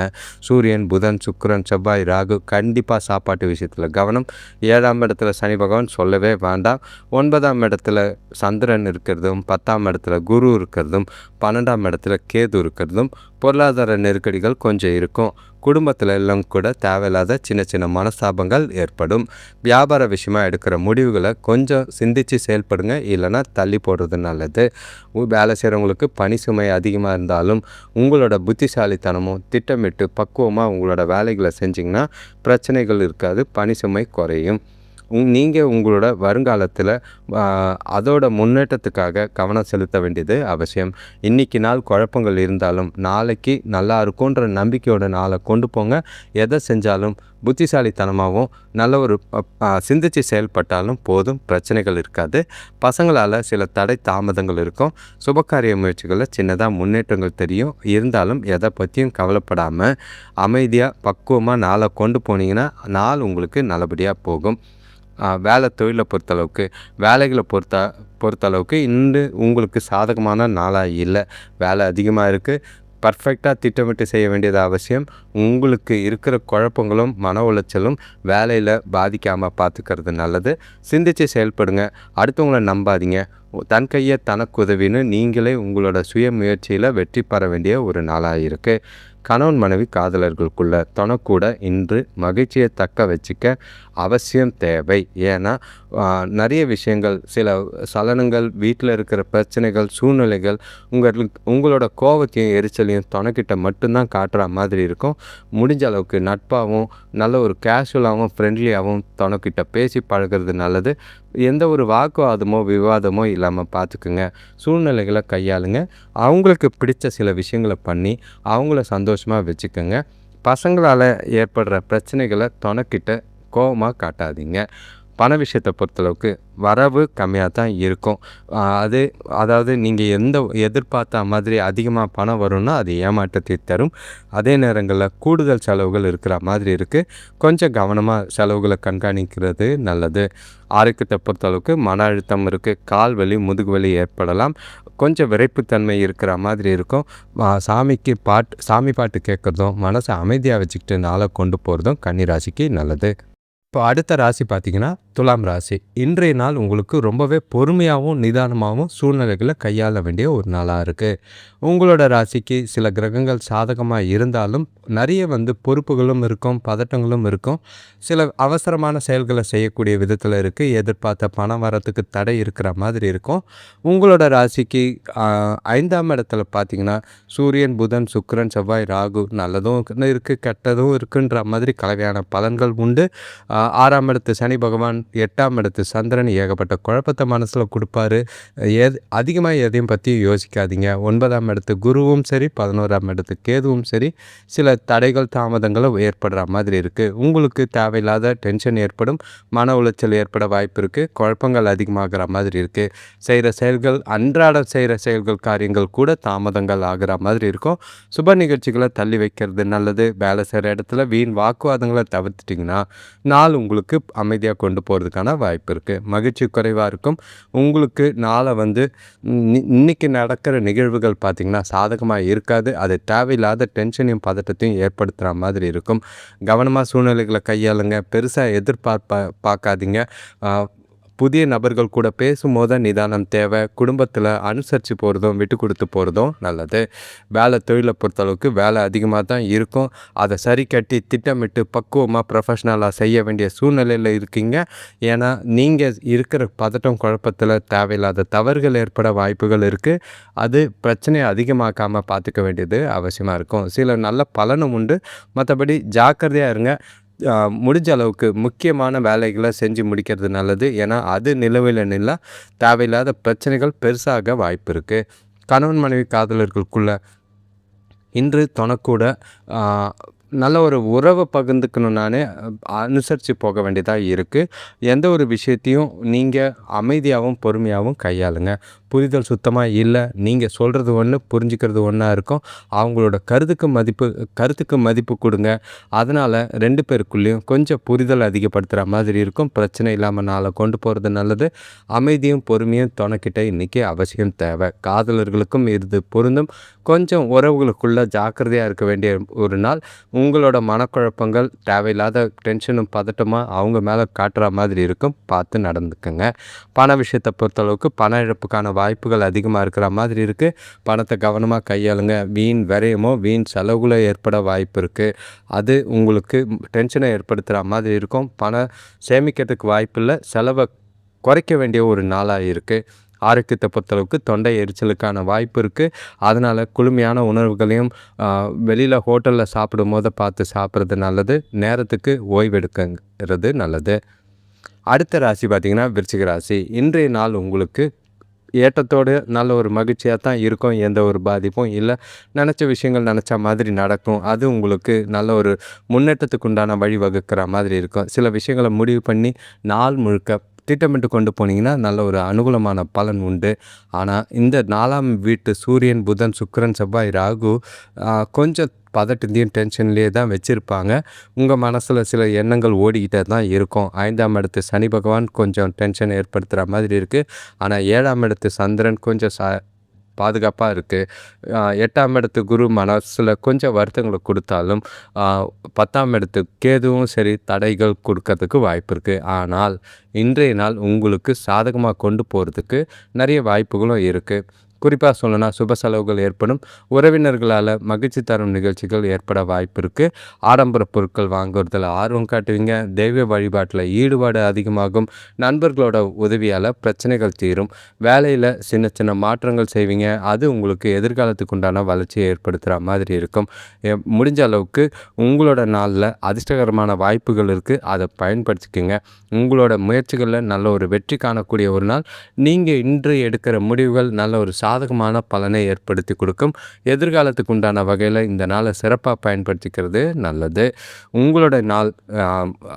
சூரியன், புதன், சுக்கிரன், செவ்வாய், ராகு. கண்டிப்பாக சாப்பாட்டு விஷயத்தில் கவனம். 7ஆம் இடத்துல சனி பகவான் சொல்லவே வேண்டாம். 9ஆம் இடத்துல சந்திரன் இருக்கிறதும், 10ஆம் இடத்துல குரு இருக்கிறதும், 12ஆம் இடத்துல கேது இருக்கிறதும் பொருளாதார நெருக்கடிகள் கொஞ்சம் இருக்கும். குடும்பத்தில் எல்லாம் கூட தேவையில்லாத சின்ன சின்ன மனஸ்தாபங்கள் ஏற்படும். வியாபார விஷயமாக எடுக்கிற முடிவுகளை கொஞ்சம் சிந்தித்து செயல்படுங்க. இல்லைனா தள்ளி போடுறது நல்லது. வேலை செய்கிறவங்களுக்கு பணி சுமை அதிகமாக இருந்தாலும் உங்களோட புத்திசாலித்தனமும் திட்டமிட்டு பக்குவமாக உங்களோட வேலைகளை செஞ்சிங்கன்னா பிரச்சனைகள் இருக்காது. பணி சுமை குறையும். நீங்கள் உங்களோட வருங்காலத்தில் அதோட முன்னேற்றத்துக்காக கவனம் செலுத்த வேண்டியது அவசியம். இன்றைக்கி நாள் குழப்பங்கள் இருந்தாலும் நாளைக்கு நல்லா இருக்குன்ற நம்பிக்கையோட நாளை கொண்டு போங்க. எதை செஞ்சாலும் புத்திசாலித்தனமாகவும் நல்ல ஒரு சிந்திச்சு செயல்பட்டாலும் போதும், பிரச்சனைகள் இருக்காது. பசங்களால் சில தடை தாமதங்கள் இருக்கும். சுபகாரிய முயற்சிகளில் சின்னதாக முன்னேற்றங்கள் தெரியும். இருந்தாலும் எதை பற்றியும் கவலைப்படாமல் அமைதியாக பக்குவமாக நாளை கொண்டு போனீங்கன்னா நாள் உங்களுக்கு நல்லபடியாக போகும். தொழிலை பொறுத்தளவுக்கு வேலைகளை பொறுத்தளவுக்கு இன்று உங்களுக்கு சாதகமான நாளாக இல்லை. வேலை அதிகமாக இருக்குது. பர்ஃபெக்டாக திட்டமிட்டு செய்ய வேண்டியது அவசியம். உங்களுக்கு இருக்கிற குழப்பங்களும் மன உளைச்சலும் வேலையில் பாதிக்காமல் பார்த்துக்கிறது நல்லது. சிந்தித்து செயல்படுங்க. அடுத்தவங்களை நம்பாதீங்க. தன் கையை தனக்கு உதவின்னு நீங்களே உங்களோட சுய முயற்சியில் வெற்றி பெற வேண்டிய ஒரு நாளாக இருக்குது. கணவன் மனைவி காதலர்களுக்குள்ள தொணக்கூட இன்று மகிழ்ச்சியை தக்க வச்சுக்க அவசியம் தேவை. ஏன்னா நிறைய விஷயங்கள், சில சலனங்கள், வீட்டில் இருக்கிற பிரச்சனைகள், சூழ்நிலைகள் உங்களோட கோபத்தையும் எரிச்சலையும் துணைக்கிட்ட மட்டும்தான் காட்டுற மாதிரி இருக்கும். முடிஞ்ச அளவுக்கு நட்பாகவும் நல்ல ஒரு கேஷுவலாகவும் ஃப்ரெண்ட்லியாகவும் துணைக்கிட்ட பேசி பழகிறது நல்லது. எந்த ஒரு வாக்குவாதமோ விவாதமோ இல்லாமல் பார்த்துக்குங்க. சூழ்நிலைகளை கையாளுங்க. அவங்களுக்கு பிடிச்ச சில விஷயங்களை பண்ணி அவங்கள சந்தோஷமாக வச்சுக்கோங்க. பசங்களால் ஏற்படுற பிரச்சனைகளை துணைக்கிட்ட கோபமாக காட்டாதீங்க. பண விஷயத்தை பொறுத்தளவுக்கு வரவு கம்மியாக தான் இருக்கும். அதாவது நீங்கள் எதிர்பார்த்த மாதிரி அதிகமாக பணம் வரும்னா அது ஏமாற்றத்தை தரும். அதே நேரங்களில் கூடுதல் செலவுகள் இருக்கிற மாதிரி இருக்குது. கொஞ்சம் கவனமாக செலவுகளை கண்காணிக்கிறது நல்லது. ஆரோக்கியத்தை பொறுத்தளவுக்கு மன அழுத்தம் இருக்குது. கால் வலி, முதுகு வலி ஏற்படலாம். கொஞ்சம் விரைப்புத்தன்மை இருக்கிற மாதிரி இருக்கும். சாமி பாட்டு கேட்குறதும் மனசை அமைதியாக வச்சுக்கிட்டு நாளை கொண்டு போகிறதும் கன்னி ராசிக்கு நல்லது. இப்போ அடுத்த ராசி பார்த்திங்கன்னா துலாம் ராசி. இன்றைய நாள் உங்களுக்கு ரொம்பவே பொறுமையாகவும் நிதானமாகவும் சூழ்நிலைகளை கையாள வேண்டிய ஒரு நாளாக இருக்குது. உங்களோட ராசிக்கு சில கிரகங்கள் சாதகமாக இருந்தாலும் நிறைய பொறுப்புகளும் இருக்கும், பதட்டங்களும் இருக்கும். சில அவசரமான செயல்களை செய்யக்கூடிய விதத்தில் இருக்குது. எதிர்பார்த்த பணம் வரத்துக்கு தடை இருக்கிற மாதிரி இருக்கும். உங்களோட ராசிக்கு 5ஆம் இடத்துல பார்த்திங்கன்னா சூரியன், புதன், சுக்கிரன், செவ்வாய், ராகு நல்லதும் இருக்குது கெட்டதும் இருக்குன்ற மாதிரி கலவையான பலன்கள் உண்டு. 6ஆம் இடத்து சனி பகவான், 8ஆம் இடத்து சந்திரன் ஏகப்பட்ட குழப்பத்தை மனசில் கொடுப்பாரு. அதிகமாக எதையும் பற்றி யோசிக்காதீங்க. 9ஆம் இடத்து குருவும் சரி, 11ஆம் இடத்து கேதுவும் சரி சில தடைகள் தாமதங்களும் ஏற்படுற மாதிரி இருக்குது. உங்களுக்கு தேவையில்லாத டென்ஷன் ஏற்படும், மன உளைச்சல் ஏற்பட வாய்ப்பு இருக்குது. குழப்பங்கள் அதிகமாகிற மாதிரி இருக்குது. அன்றாட செய்கிற செயல்கள், காரியங்கள் கூட தாமதங்கள் ஆகிற மாதிரி இருக்கும். சுப நிகழ்ச்சிகளை தள்ளி வைக்கிறது நல்லது. வேலை செய்கிற இடத்துல வீண் வாக்குவாதங்களை தவிர்த்துட்டிங்கன்னா நாள் உங்களுக்கு அமைதியாக கொண்டு போகிறதுக்கான வாய்ப்பு இருக்குது. மகிழ்ச்சி குறைவாக இருக்கும். உங்களுக்கு நாளை இன்றைக்கி நடக்கிற நிகழ்வுகள் பார்த்திங்கன்னா சாதகமாக இருக்காது. அது தேவையில்லாத டென்ஷனையும் பதட்டத்தையும் ஏற்படுத்துகிற மாதிரி இருக்கும். கவனமாக சூழ்நிலைகளை கையாளுங்க. பெருசாக பார்க்காதீங்க. புதிய நபர்கள் கூட பேசும்போது நிதானம் தேவை. குடும்பத்தில் அனுசரித்து போகிறதும் விட்டு கொடுத்து போகிறதும் நல்லது. தொழிலை பொறுத்தளவுக்கு வேலை அதிகமாக தான் இருக்கும். அதை சரி கட்டி திட்டமிட்டு பக்குவமாக ப்ரொஃபஷ்னலாக செய்ய வேண்டிய சூழ்நிலையில் இருக்கீங்க. ஏன்னா நீங்கள் இருக்கிற பதட்டம், குழப்பத்தில் தேவையில்லாத தவறுகள் ஏற்பட வாய்ப்புகள் இருக்குது. அது பிரச்சனையை அதிகமாக்காமல் பார்த்துக்க வேண்டியது அவசியமாக இருக்கும். சில நல்ல பலனும் உண்டு. மற்றபடி ஜாக்கிரதையாக இருங்க. முடிஞ்ச அளவுக்கு முக்கியமான வேலைகளை செஞ்சு முடிக்கிறது நல்லது. ஏன்னா அது நிலுவையில் தேவையில்லாத பிரச்சனைகள் பெருசாக வாய்ப்பு இருக்குது. கணவன் மனைவி காதலர்களுக்குள்ள இன்று தொணக்கூட நல்ல ஒரு உறவை பகிர்ந்துக்கணுன்னானே அனுசரித்து போக வேண்டியதாக இருக்குது. எந்த ஒரு விஷயத்தையும் நீங்கள் அமைதியாகவும் பொறுமையாகவும் கையாளுங்க. புரிதல் சுத்தமாக இல்லை. நீங்கள் சொல்கிறது ஒன்று, புரிஞ்சுக்கிறது ஒன்றா இருக்கும். அவங்களோட கருத்துக்கு மதிப்பு கொடுங்க. அதனால் 2 பேருக்குள்ளேயும் கொஞ்சம் புரிதல் அதிகப்படுத்துகிற மாதிரி இருக்கும். பிரச்சனை இல்லாமல் நாளை கொண்டு போகிறது நல்லது. அமைதியும் பொறுமையும் துணைக்கிட்ட இன்றைக்கி அவசியம் தேவை. காதலர்களுக்கும் இது பொருந்தும். கொஞ்சம் உறவுகளுக்குள்ள ஜாக்கிரதையாக இருக்க வேண்டிய ஒரு நாள். உங்களோட மனக்குழப்பங்கள், தேவையில்லாத டென்ஷனும் பதட்டமாக அவங்க மேலே காட்டுற மாதிரி இருக்கும். பார்த்து நடந்துக்குங்க. பண விஷயத்தை பொறுத்தளவுக்கு பண இழப்புக்கான வாய்ப்புகள் அதிகமாக இருக்கிற மாதிரி இருக்குது. பணத்தை கவனமாக கையாளுங்க. வீண் விரயமோ வீண் செலவுகளோ ஏற்பட வாய்ப்பு இருக்குது. அது உங்களுக்கு டென்ஷனை ஏற்படுத்துகிற மாதிரி இருக்கும். பணம் சேமிக்கிறதுக்கு வாய்ப்பில்லை. செலவை குறைக்க வேண்டிய ஒரு நாளாக இருக்குது. ஆரோக்கியத்தை பொறுத்தளவுக்கு தொண்டை எரிச்சலுக்கான வாய்ப்பு இருக்குது. அதனால் குளுமையான உணவுகளையும் வெளியில் ஹோட்டலில் சாப்பிடும் போது பார்த்து சாப்பிட்றது நல்லது. நேரத்துக்கு ஓய்வெடுக்கிறது நல்லது. அடுத்த ராசி பார்த்திங்கன்னா விருச்சிக ராசி. இன்றைய நாள் உங்களுக்கு ஏற்றத்தோடு நல்ல ஒரு மகிழ்ச்சியாக தான் இருக்கும். எந்த ஒரு பாதிப்பும் இல்லை. நினச்ச விஷயங்கள் நினச்ச மாதிரி நடக்கும். அது உங்களுக்கு நல்ல ஒரு முன்னேற்றத்துக்கு உண்டான வழி வகுக்கிற மாதிரி இருக்கும். சில விஷயங்களை முடிவு பண்ணி நாள் முழுக்க திட்டமிட்டு கொண்டு போனீங்கன்னா நல்ல ஒரு அனுகூலமான பலன் உண்டு. ஆனால் இந்த 4ஆம் வீட்டு சூரியன், புதன், சுக்கிரன், செவ்வாய், ராகு கொஞ்சம் பதட்டத்தையும் டென்ஷன்லேயே தான் வச்சுருப்பாங்க. உங்கள் மனசில் சில எண்ணங்கள் ஓடிக்கிட்டே தான் இருக்கும். 5ஆம் இடத்து சனி பகவான் கொஞ்சம் டென்ஷன் ஏற்படுத்துகிற மாதிரி இருக்குது. ஆனால் 7ஆம் இடத்து சந்திரன் கொஞ்சம் பாதுகாப்பாக இருக்குது. 8ஆம் இடத்து குரு மனசில் கொஞ்சம் வருத்தங்களை கொடுத்தாலும் 10ஆம் இடத்து கேதுவும் சரி தடைகள் கொடுக்கறதுக்கு வாய்ப்பு இருக்குது. ஆனால் இன்றைய நாள் உங்களுக்கு சாதகமாக கொண்டு போகிறதுக்கு நிறைய வாய்ப்புகளும் இருக்குது. குறிப்பாக சொல்லணும்னா சுப செலவுகள் ஏற்படும். உறவினர்களால் மகிழ்ச்சி தரும் நிகழ்ச்சிகள் ஏற்பட வாய்ப்பு இருக்குது. ஆடம்பர பொருட்கள் வாங்குறதில் ஆர்வம் காட்டுவீங்க. தெய்வ வழிபாட்டில் ஈடுபாடு அதிகமாகும். நண்பர்களோட உதவியால் பிரச்சனைகள் தீரும். வேலையில் சின்ன சின்ன மாற்றங்கள் செய்வீங்க. அது உங்களுக்கு எதிர்காலத்துக்கு உண்டான வளர்ச்சியை ஏற்படுத்துகிற மாதிரி இருக்கும். முடிஞ்ச அளவுக்கு உங்களோட நாளில் அதிர்ஷ்டகரமான வாய்ப்புகள் இருக்குது. அதை பயன்படுத்திக்கோங்க. உங்களோட முயற்சிகளில் நல்ல ஒரு வெற்றி காணக்கூடிய ஒரு நாள். நீங்கள் இன்று எடுக்கிற முடிவுகள் நல்ல ஒரு சாதகமான பலனை ஏற்படுத்தி கொடுக்கும். எதிர்காலத்துக்கு உண்டான வகையில் இந்த நாளை சிறப்பாக பயன்படுத்திக்கிறது நல்லது. உங்களோட நாள்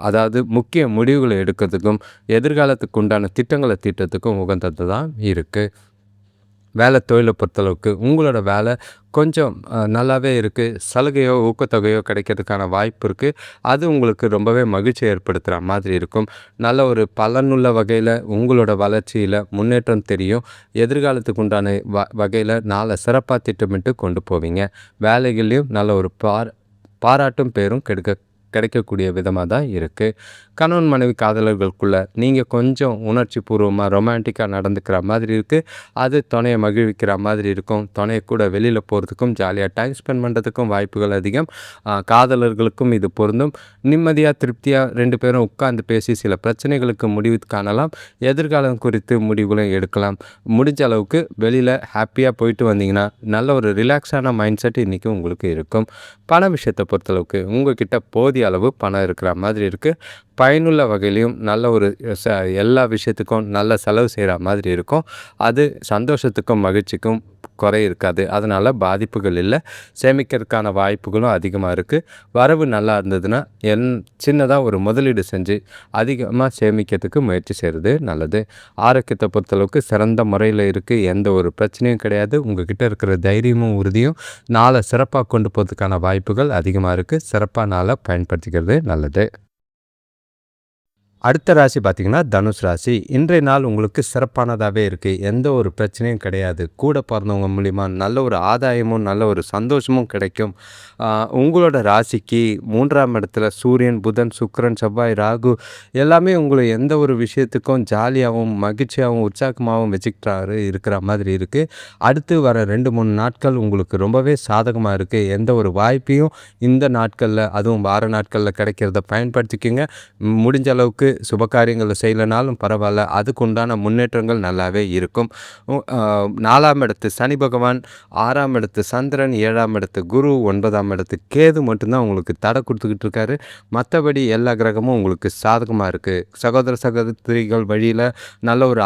அதாவது முக்கிய முடிவுகளை எடுக்கிறதுக்கும் எதிர்காலத்துக்கு உண்டான திட்டங்களை தீட்டுறதுக்கும் உகந்தது தான் இருக்குது. வேலை தொழிலை பொறுத்தளவுக்கு உங்களோட வேலை கொஞ்சம் நல்லாவே இருக்குது. சலுகையோ ஊக்கத்தொகையோ கிடைக்கிறதுக்கான வாய்ப்பு இருக்குது. அது உங்களுக்கு ரொம்பவே மகிழ்ச்சி ஏற்படுத்துகிற மாதிரி இருக்கும். நல்ல ஒரு பலனுள்ள வகையில் உங்களோட வளர்ச்சியில் முன்னேற்றம் தெரியும். எதிர்காலத்துக்கு உண்டான வகையில் நாளை சிறப்பாக திட்டமிட்டு கொண்டு போவீங்க. வேலைகள்லையும் நல்ல ஒரு பாராட்டும் பேரும் கிடைக்கக்கூடிய விதமாக தான் இருக்குது. கணவன் மனைவி காதலர்களுக்குள்ளே நீங்கள் கொஞ்சம் உணர்ச்சி பூர்வமாக ரொமான்டிக்காக நடந்துக்கிற மாதிரி இருக்குது. அது துணையை மகிழ்விக்கிற மாதிரி இருக்கும். துணையை கூட வெளியில் போகிறதுக்கும் ஜாலியாக டைம் ஸ்பெண்ட் பண்ணுறதுக்கும் வாய்ப்புகள் அதிகம். காதலர்களுக்கும் இது பொருந்தும். நிம்மதியாக திருப்தியாக 2 பேரும் உட்கார்ந்து பேசி சில பிரச்சனைகளுக்கு முடிவு காணலாம். எதிர்காலம் குறித்து முடிவுகளும் எடுக்கலாம். முடிஞ்ச அளவுக்கு வெளியில் ஹாப்பியாக போயிட்டு வந்தீங்கன்னா நல்ல ஒரு ரிலாக்ஸான மைண்ட் செட் இன்றைக்கி உங்களுக்கு இருக்கும். பண விஷயத்தை பொறுத்தளவுக்கு உங்கள்கிட்ட போதிய அளவு பணம் இருக்கிற மாதிரி இருக்குது. பயனுள்ள வகையிலையும் நல்ல ஒரு எல்லா விஷயத்துக்கும் நல்ல செலவு செய்கிற மாதிரி இருக்கும். அது சந்தோஷத்துக்கும் மகிழ்ச்சிக்கும் குறை இருக்காது. அதனால் பாதிப்புகள் இல்லை. சேமிக்கிறதுக்கான வாய்ப்புகளும் அதிகமாக இருக்குது. வரவு நல்லா இருந்ததுன்னா சின்னதாக ஒரு முதலீடு செஞ்சு அதிகமாக சேமிக்கிறதுக்கு முயற்சி செய்கிறது நல்லது. ஆரோக்கியத்தை பொறுத்தளவுக்கு சிறந்த முறையில் இருக்குது. எந்த ஒரு பிரச்சனையும் கிடையாது. உங்கள்கிட்ட இருக்கிற தைரியமும் உறுதியும் நாளை சிறப்பாக கொண்டு போகிறதுக்கான வாய்ப்புகள் அதிகமாக இருக்குது. சிறப்பாக நாளை பயன்படுத்திக்கிறது நல்லது. அடுத்த ராசி பார்த்திங்கன்னா தனுஷ் ராசி. இன்றைய நாள் உங்களுக்கு சிறப்பானதாகவே இருக்குது. எந்த ஒரு பிரச்சனையும் கிடையாது. கூட பிறந்தவங்க மூலிமா நல்ல ஒரு ஆதாயமும் நல்ல ஒரு சந்தோஷமும் கிடைக்கும். உங்களோட ராசிக்கு 3ஆம் இடத்துல சூரியன், புதன், சுக்கிரன், செவ்வாய், ராகு எல்லாமே உங்களை எந்த ஒரு விஷயத்துக்கும் ஜாலியாகவும் மகிழ்ச்சியாகவும் உற்சாகமாகவும் வச்சுக்கிட்டாரு இருக்கிற மாதிரி இருக்குது. அடுத்து வர 2-3 நாட்கள் உங்களுக்கு ரொம்பவே சாதகமாக இருக்குது. எந்த ஒரு வாய்ப்பையும் இந்த நாட்களில் அதுவும் வார நாட்களில் கிடைக்கிறத பயன்படுத்திக்கோங்க. முடிஞ்ச அளவுக்கு சுபகாரியங்களை செய்யலைனாலும் பரவாயில்ல. அதுக்கு உண்டான முன்னேற்றங்கள் நல்லாவே இருக்கும். 4ஆம் இடத்து சனி பகவான், 6ஆம் இடத்து சந்திரன், 7ஆம் இடத்து குரு, 9ஆம் இடத்து கேது மட்டும்தான் உங்களுக்கு தடை கொடுத்துக்கிட்டு இருக்காரு. மற்றபடி எல்லா கிரகமும் உங்களுக்கு சாதகமாக இருக்குது. சகோதர சகோதரிகள் வழியில் நல்ல ஒரு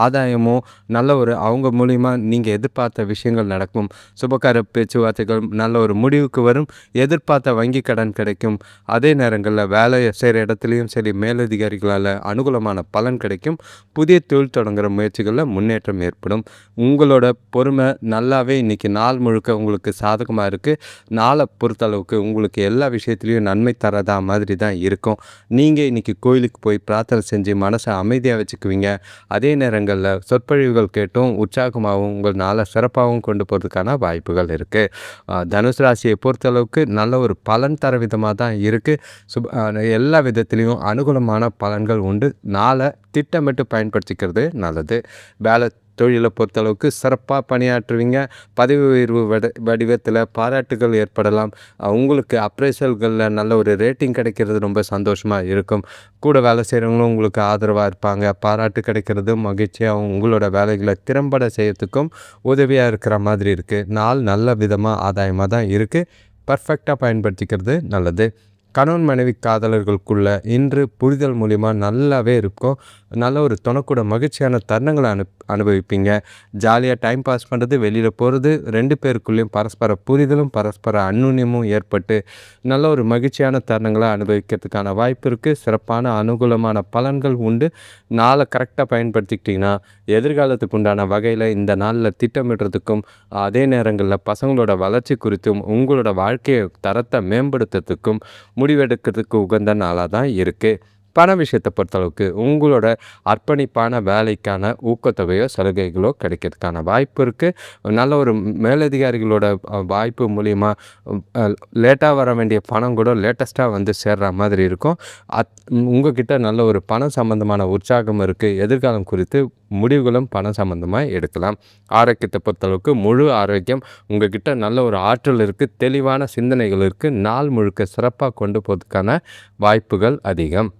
ஆதாயமோ நல்ல ஒரு அவங்க மூலிமா நீங்கள் எதிர்பார்த்த விஷயங்கள் நடக்கும். சுபகார பேச்சுவார்த்தைகள் நல்ல ஒரு முடிவுக்கு வரும். எதிர்பார்த்த வங்கி கடன் கிடைக்கும். அதே நேரங்களில் வேலை செய்கிற இடத்துலையும் சரி மேலதிகாரிகளால் அனுகூலமான பலன் கிடைக்கும். புதிய தொழில் தொடங்குகிற முயற்சிகளில் முன்னேற்றம் ஏற்படும். உங்களோட பொறுமை நல்லாவே இன்றைக்கி நாள் முழுக்க உங்களுக்கு சாதகமாக இருக்குது. நாளை பொறுத்தளவுக்கு உங்களுக்கு எல்லா விஷயத்துலேயும் நன்மை தரதா மாதிரி தான் இருக்கும். நீங்கள் இன்றைக்கி கோயிலுக்கு போய் பிரார்த்தனை செஞ்சு மனசை அமைதியாக வச்சுக்குவீங்க. அதே நேரங்களில் சொற்பொழிவுகள் கேட்டும் உற்சாகமாகவும் உங்கள் நாளை சிறப்பாகவும் கொண்டு போகிறதுக்கான வாய்ப்புகள் இருக்குது. தனுசு ராசியை பொறுத்தளவுக்கு நல்ல ஒரு பலன் தர விதமாக தான் இருக்குது. எல்லா விதத்திலையும் அனுகூலமான பலன்கள் உண்டு. நாளை திட்டமிட்டு பயன்படுத்திக்கிறது நல்லது. வேலை தொழிலை பொறுத்தளவுக்கு சிறப்பாக பணியாற்றுவீங்க. பதவி உயர்வு வடிவத்தில் பாராட்டுகள் ஏற்படலாம். உங்களுக்கு அப்ரைசல்களில் நல்ல ஒரு ரேட்டிங் கிடைக்கிறது ரொம்ப சந்தோஷமாக இருக்கும். கூட வேலை செய்கிறவங்களும் உங்களுக்கு ஆதரவாக இருப்பாங்க. பாராட்டு கிடைக்கிறது மகிழ்ச்சியாகவும் உங்களோட வேலைகளை திறம்பட செய்யறதுக்கும் உதவியாக இருக்கிற மாதிரி இருக்குது. நாள் நல்ல விதமாக ஆதாயமாக தான் இருக்குது. பர்ஃபெக்டாக பயன்படுத்திக்கிறது நல்லது. கணவன் மனைவி காதலர்களுக்குள்ள இன்று புரிதல் மூலிமா நல்லாவே இருக்கும். நல்ல ஒரு தொணக்கூட மகிழ்ச்சியான தருணங்கள அனுபவிப்பீங்க. ஜாலியா டைம் பாஸ் பண்ணுறது, வெளியில் போகிறது, 2 பேருக்குள்ளேயும் பரஸ்பர புரிதலும் பரஸ்பர அந்யுன்யமும் ஏற்பட்டு நல்ல ஒரு மகிழ்ச்சியான தருணங்கள அனுபவிக்கிறதுக்கான வாய்ப்பு இருக்குது. சிறப்பான அனுகூலமான பலன்கள் உண்டு. நாளை கரெக்டாக பயன்படுத்திக்கிட்டிங்கன்னா எதிர்காலத்துக்கு உண்டான வகையில் இந்த நாளில் திட்டமிடுறதுக்கும், அதே நேரங்களில் பசங்களோட வளர்ச்சி குறித்தும், உங்களோட வாழ்க்கையை தரத்தை மேம்படுத்துறதுக்கும் முடிவெடுக்கிறதுக்கு உகந்த நாளாக தான் இருக்குது. பண விஷயத்தை பொறுத்தளவுக்கு உங்களோட அர்ப்பணிப்பான வேலைக்கான ஊக்கத்தொகையோ சலுகைகளோ கிடைக்கிறதுக்கான வாய்ப்பு இருக்குது. நல்ல ஒரு மேலதிகாரிகளோட வாய்ப்பு மூலிமா லேட்டாக வர வேண்டிய பணம் கூட லேட்டஸ்ட்டாக வந்து சேர்ற மாதிரி இருக்கும். உங்ககிட்ட நல்ல ஒரு பணம் சம்பந்தமான உற்சாகம் இருக்குது. எதிர்காலம் குறித்து முடிவுகளும் பணம் சம்பந்தமாக எடுக்கலாம். ஆரோக்கியத்தை பொறுத்தளவுக்கு முழு ஆரோக்கியம், உங்ககிட்ட நல்ல ஒரு ஆற்றல் இருக்குது, தெளிவான சிந்தனைகள் இருக்குது, நாள் முழுக்க சிறப்பாக கொண்டு போகிறதுக்கான வாய்ப்புகள் அதிகம்.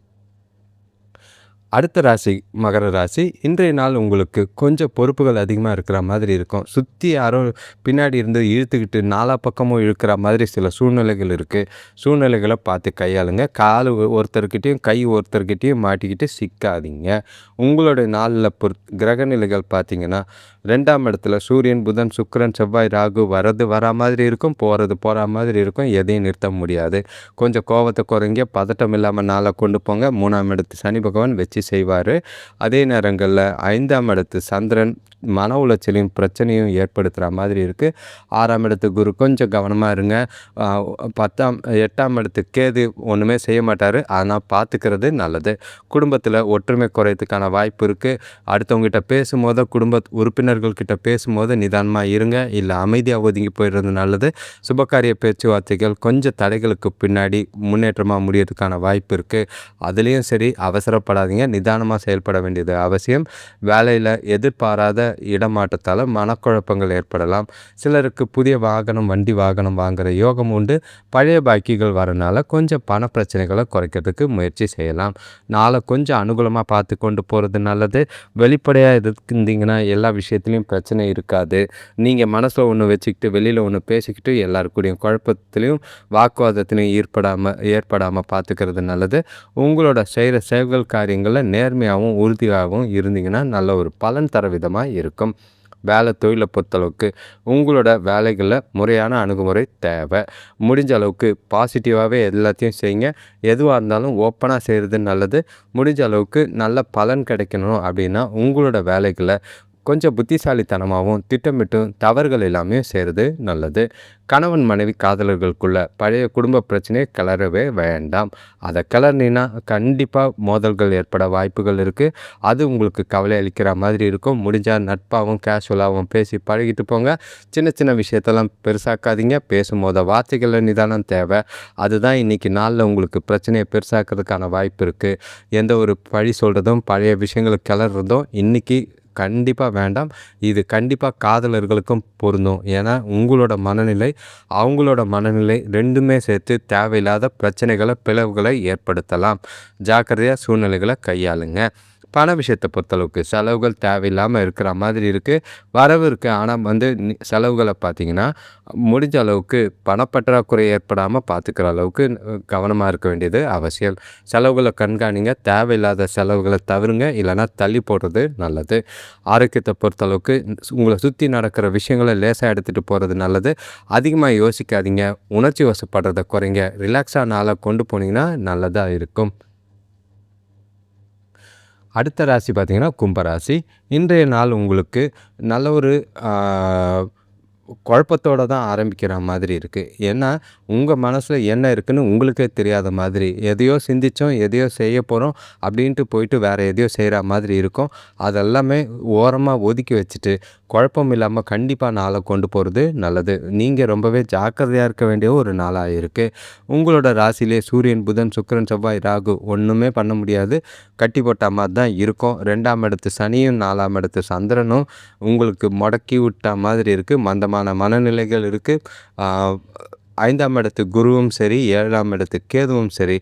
அடுத்த ராசி மகர ராசி. இன்றைய நாள் உங்களுக்கு கொஞ்சம் பொறுப்புகள் அதிகமாக இருக்கிற மாதிரி இருக்கும். சுற்றி யாரோ பின்னாடி இருந்து இழுத்துக்கிட்டு நாலா பக்கமும் இழுக்கிற மாதிரி சில சூழ்நிலைகள் இருக்குது. சூழ்நிலைகளை பார்த்து கையாளுங்க. கால் ஒருத்தர்கிட்டையும் கை ஒருத்தர்கிட்டையும் மாட்டிக்கிட்டு சிக்காதீங்க. உங்களுடைய நாளில் கிரகநிலைகள் பார்த்திங்கன்னா 2ஆம் இடத்துல சூரியன், புதன், சுக்கிரன், செவ்வாய், ராகு வரா மாதிரி இருக்கும், போகிற மாதிரி இருக்கும். எதையும் நிறுத்த முடியாது. கொஞ்சம் கோவத்தை குறைங்க, பதட்டம் இல்லாமல் நாளை கொண்டு போங்க. 3ஆம் இடத்து சனி பகவான் வச்சு செய்வார். அதே நேரங்களில் 5ஆம் இடத்து சந்திரன் மன உளைச்சலையும் பிரச்சனையும் ஏற்படுத்துகிற மாதிரி இருக்குது. 6ஆம் இடத்து குரு கொஞ்சம் கவனமாக இருங்க. 8ஆம் இடத்து கேது ஒன்றுமே செய்ய மாட்டார், ஆனால் பார்த்துக்கிறது நல்லது. குடும்பத்தில் ஒற்றுமை குறையத்துக்கான வாய்ப்பு இருக்குது. அடுத்தவங்ககிட்ட பேசும்போது, குடும்ப உறுப்பினர்கள்கிட்ட பேசும்போது நிதானமாக இருங்க, இல்லை அமைதியாக ஒதுங்கி போயிடுறது நல்லது. சுபகாரிய பேச்சுவார்த்தைகள் கொஞ்சம் தடைகளுக்கு பின்னாடி முன்னேற்றமாக முடியறதுக்கான வாய்ப்பு இருக்குது. அதுலேயும் சரி, அவசரப்படாதீங்க, நிதானமாக செயல்பட வேண்டியது அவசியம். வேலையில் எதிர்பாராத இடமாற்றத்தால் மனக்குழப்பங்கள் ஏற்படலாம். சிலருக்கு புதிய வண்டி வாகனம் வாங்குகிற யோகம் உண்டு. பழைய பாக்கிகள் வரனால கொஞ்சம் பண பிரச்சனைகளை குறைக்கிறதுக்கு முயற்சி செய்யலாம். நாளை கொஞ்சம் அனுகூலமாக பார்த்து கொண்டு போகிறது நல்லது. வெளிப்படையாக இருந்தீங்கன்னா எல்லா விஷயத்துலையும் பிரச்சனை இருக்காது. நீங்கள் மனசில் ஒன்று வச்சுக்கிட்டு வெளியில் ஒன்று பேசிக்கிட்டு எல்லாருக்கூடையும் குழப்பத்திலையும் வாக்குவாதத்திலையும் ஏற்படாமல் பார்த்துக்கிறது நல்லது. உங்களோட செய்கிற செயல்கள் காரியங்களில் நேர்மையாகவும் உறுதியாகவும் இருந்தீங்கன்னா நல்ல ஒரு பலன் தர விதமாக இருக்கும். வேலை தொழிலை பொறுத்தளவுக்கு உங்களோட வேலைகளில் முறையான அணுகுமுறை தேவை. முடிஞ்ச அளவுக்கு பாசிட்டிவாகவே எல்லாத்தையும் செய்யுங்க. எதுவாக இருந்தாலும் ஓப்பனாக செய்கிறது நல்லது. முடிஞ்ச அளவுக்கு நல்ல பலன் கிடைக்கணும் அப்படின்னா உங்களோட வேலைகளை கொஞ்சம் புத்திசாலித்தனமாகவும் திட்டமிட்டும் தவறுகள் எல்லாமே செய்கிறது நல்லது. கணவன் மனைவி காதலர்களுக்குள்ள பழைய குடும்ப பிரச்சனையை கிளறவே வேண்டாம். அதை கிளறினா கண்டிப்பாக மோதல்கள் ஏற்பட வாய்ப்புகள் இருக்குது. அது உங்களுக்கு கவலை அளிக்கிற மாதிரி இருக்கும். முடிஞ்சால் நட்பாகவும் கேஷுவலாகவும் பேசி பழகிட்டு போங்க. சின்ன சின்ன விஷயத்தெல்லாம் பெருசாக்காதீங்க. பேசும்போது வார்த்தைகளில் நிதானம் தேவை. அதுதான் இன்றைக்கி நாளில் உங்களுக்கு பிரச்சனையை பெருசாக்கிறதுக்கான வாய்ப்பு இருக்குது. எந்த ஒரு பழி சொல்கிறதும் பழைய விஷயங்களை கிளறதும் இன்றைக்கி கண்டிப்பாக வேண்டாம். இது கண்டிப்பாக காதலர்களுக்கும் பொருந்தும். ஏன்னா உங்களோட மனநிலை அவங்களோட மனநிலை 2மே சேர்த்து தேவையில்லாத பிரச்சனைகளை பிளவுகளை ஏற்படுத்தலாம். ஜாக்கிரதையாக சூழ்நிலைகளை கையாளுங்க. பண விஷயத்தை பொறுத்தளவுக்கு செலவுகள் தேவையில்லாமல் இருக்கிற மாதிரி இருக்குது. வரவு இருக்குது, ஆனால் செலவுகளை பார்த்திங்கன்னா முடிஞ்ச அளவுக்கு பணப்பற்றாக்குறை ஏற்படாமல் பார்த்துக்கிற அளவுக்கு கவனமாக இருக்க வேண்டியது அவசியம். செலவுகளை கண்காணிங்க. தேவையில்லாத செலவுகளை தவிருங்க, இல்லைனா தள்ளி போடுறது நல்லது. ஆரோக்கியத்தை பொறுத்தளவுக்கு உங்களை சுற்றி நடக்கிற விஷயங்களை லேசாக எடுத்துகிட்டு போகிறது நல்லது. அதிகமாக யோசிக்காதீங்க, உணர்ச்சி வசப்படுறதை குறைங்க. ரிலாக்ஸாக நாளை கொண்டு போனீங்கன்னா நல்லதாக இருக்கும். அடுத்த ராசி பார்த்திங்கன்னா கும்பராசி. இன்றைய நாள் உங்களுக்கு நல்ல ஒரு குழப்பத்தோடு தான் ஆரம்பிக்கிற மாதிரி இருக்குது. ஏன்னா உங்கள் மனசில் என்ன இருக்குதுன்னு உங்களுக்கே தெரியாத மாதிரி, எதையோ சிந்தித்தோம், எதையோ செய்ய போகிறோம் அப்படின்ட்டு போயிட்டு வேறு எதையோ செய்கிற மாதிரி இருக்கும். அதெல்லாமே ஓரமாக ஒதுக்கி வச்சுட்டு குழப்பம் இல்லாமல் கண்டிப்பாக நாளை கொண்டு போகிறது நல்லது. நீங்கள் ரொம்பவே ஜாக்கிரதையாக இருக்க வேண்டிய ஒரு நாளாக இருக்குது. உங்களோட ராசியிலே சூரியன், புதன், சுக்கிரன், செவ்வாய், ராகு ஒன்றுமே பண்ண முடியாது. கட்டி போட்ட மாதிரி தான் இருக்கும். 2ஆம் இடத்து சனியும் 4ஆம் இடத்து சந்திரனும் உங்களுக்கு முடக்கி விட்ட மாதிரி இருக்குது. மந்தமான மனநிலைகள் இருக்குது. 5ஆம் இடத்து குருவும் சரி, 7ஆம் இடத்து கேதுவும் சரி,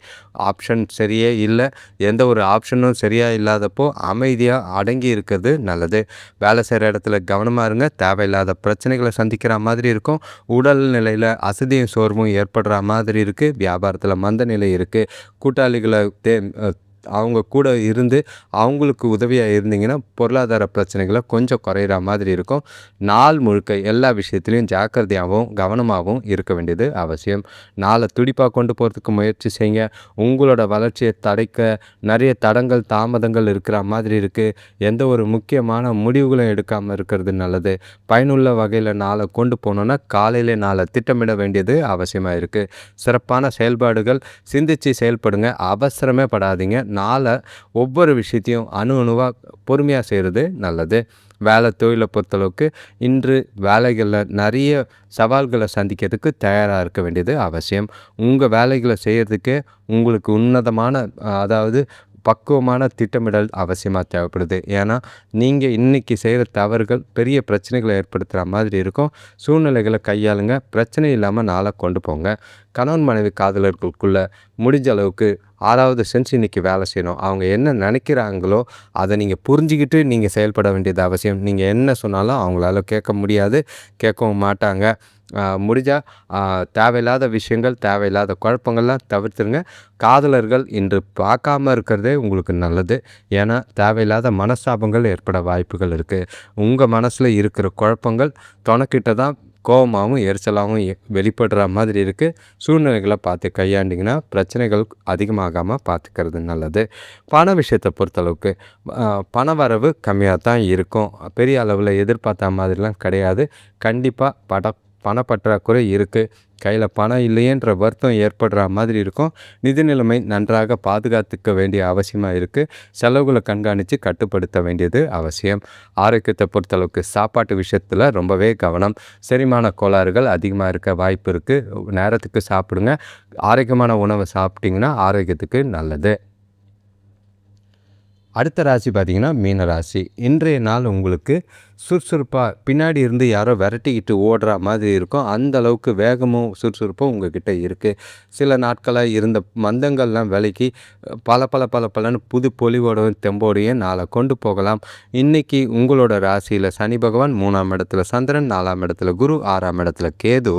ஆப்ஷன் சரியே இல்ல. எந்த ஒரு ஆப்ஷனும் சரியா இல்லாதப்போ அமைதியா அடங்கி இருக்கிறது நல்லது. வேலை செய்ற இடத்துல கவனமா இருங்க. தேவையில்லாத பிரச்சனைகள சந்திக்கிற மாதிரி இருக்கும். உடல் நிலையில அசதியும் சோர்வும் ஏற்படுற மாதிரி இருக்கு. வியாபாரத்துல மந்த நிலை இருக்கு. கூட்டாளிகள தே அ அவங்க கூட இருந்து அவங்களுக்கு உதவியா இருந்தீங்கன்னா, பொருளாதார பிரச்சனைகள கொஞ்சம் குறையிற மாதிரி இருக்கும். நாள் முழுக்க எல்லா விஷயத்திலயும் ஜாக்கிரதையாவும், கவனமாவும் இருக்க வேண்டியது அவசியம். நாள துடிப்பா கொண்டு போறதுக்கு முயற்சி செய்யுங்க. உங்களோட வளர்ச்சிய தடைக்க நெறைய தடங்கள், தாமதங்கள் இருக்கிற மாதிரி இருக்கு. எந்த ஒரு முக்கியமான முடிவுகளும் எடுக்காம இருக்கிறது நல்லது. பயனுள்ள வகையில நாள கொண்டு போணும்னா, காலையிலே நாள திட்டமிட வேண்டியது அவசியமா இருக்கு. சிறப்பான செயல்பாடுகள் சிந்திச்சு செயல்படுங்க. அவசரமே படாதீங்க. நாள ஒவ்வொரு விஷயத்தையும் அணு அணுவா பொறுமையா செய்றது நல்லது. வேலை தொழில பொறுத்தளவுக்கு இன்று வேலைகள்ல நெறைய சவால்கள சந்திக்கிறதுக்கு தயாரா இருக்க வேண்டியது அவசியம். உங்க வேலைகள செய்யறதுக்கு உங்களுக்கு உன்னதமான அதாவது பக்குவமான திட்டமிடல் அவசியமா தேவைப்படுது. ஏன்னா, நீங்க இன்னைக்கு செய்ற தவறுகள் பெரிய பிரச்சனைகள ஏற்படுத்துற மாதிரி இருக்கும். சூழ்நிலைகள கையாளுங்க. பிரச்சனை இல்லாம நாள கொண்டு போங்க. கணவன் மனைவி காதலர்களுக்குள்ள முடிஞ்ச அளவுக்கு 6வது சென்ஸ் இன்னைக்கு வேலை செய்யணும். அவங்க என்ன நினைக்கிறாங்களோ, அத நீங்க புரிஞ்சுகிட்டு நீங்க செயல்பட வேண்டியது அவசியம். நீங்க என்ன சொன்னாலும் அவங்களால கேட்க முடியாது. கேட்கவும் மாட்டாங்க. முடிஞ்சா தேவையில்லாத விஷயங்கள், தேவையில்லாத குழப்பங்கள்லாம் தவிர்த்துருங்க. காதலர்கள் இன்று பார்க்காம இருக்கிறதே உங்களுக்கு நல்லது. ஏன்னா, தேவையில்லாத மனஸ்தாபங்கள் ஏற்பட வாய்ப்புகள் இருக்கு. உங்க மனசுல இருக்கிற குழப்பங்கள் தொணக்கிட்ட தான் கோவமாவும், எரிச்சலாவும் வெளிப்படுற மாதிரி இருக்கு. சூழ்நிலைகள பார்த்து கையாண்டீங்கன்னா, பிரச்சனைகள் அதிகமாகாம பார்த்துக்கிறது நல்லது. பண விஷயத்த பொறுத்தளவுக்கு பணவரவு கம்மியா தான் இருக்கும். பெரிய அளவுல எதிர்பார்த்த மாதிரிலாம் கிடையாது. கண்டிப்பா பணப்பற்றாக்குறை இருக்கு. கையில பணம் இல்லையேன்ற வருத்தம் ஏற்படுற மாதிரி இருக்கும். நிதி நிலைமை நன்றாக பாதுகாத்துக்க வேண்டிய அவசியமா இருக்கு. செலவுகள கண்காணிச்சு கட்டுப்படுத்த வேண்டியது அவசியம். ஆரோக்கியத்த பொறுத்தளவுக்கு சாப்பாட்டு விஷயத்துல ரொம்பவே கவனம். செரிமான கோளாறுகள் அதிகமா இருக்க வாய்ப்பு இருக்கு. நேரத்துக்கு சாப்பிடுங்க. ஆரோக்கியமான உணவ சாப்பிட்டீங்கன்னா ஆரோக்கியத்துக்கு நல்லது. அடுத்த ராசி பார்த்தீங்கன்னா, மீன ராசி. இன்றைய நாள் உங்களுக்கு சுறுசுறுப்பா பின்னாடி இருந்து யாரோ விரட்டிக்கிட்டு ஓடுற மாதிரி இருக்கும். அந்த அளவுக்கு வேகமும், சுறுசுறுப்பும் உங்ககிட்ட இருக்கு. சில நாட்களா இருந்த மந்தங்கள்லாம் விலகி பளபளன்னு புது பொலிவோடவும், தெம்போடையும் நாள கொண்டு போகலாம். இன்னைக்கு உங்களோட ராசியில சனி பகவான், 3ஆம் இடத்துல சந்திரன், 4ஆம் இடத்துல குரு, 6ஆம் இடத்துல கேது,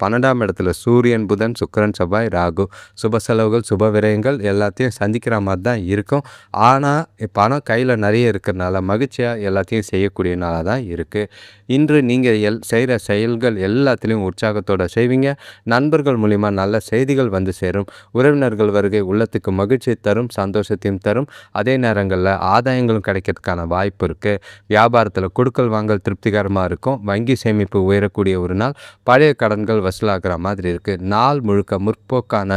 12ஆம் இடத்துல சூரியன், புதன், சுக்கிரன், செவ்வாய், ராகு. சுப செலவுகள், சுப விரயங்கள் எல்லாத்தையும் சந்திக்கிற மாதிரி தான் இருக்கும். ஆனா, பணம் கையில நெறைய இருக்கிறனால மகிழ்ச்சியா எல்லாத்தையும் செய்யக்கூடிய நாளா தான் இருக்கு. இன்று நீங்க செய்ற செயல்கள் எல்லாத்துலயும் உற்சாகத்தோட செய்வீங்க. நண்பர்கள் மூலியமா நல்ல செய்திகள் வந்து சேரும். உறவினர்கள் வருகை உள்ளத்துக்கு மகிழ்ச்சியை தரும், சந்தோஷத்தையும் தரும். அதே நேரங்கள்ல ஆதாயங்களும் கிடைக்கிறதுக்கான வாய்ப்பு இருக்கு. வியாபாரத்துல குடுக்கல் வாங்கல் திருப்திகரமா இருக்கும். வங்கி சேமிப்பு உயரக்கூடிய ஒரு நாள். பழைய கடன்கள் வசூலாகிற மாதிரி இருக்கு. நாள் முழுக்க முற்போக்கான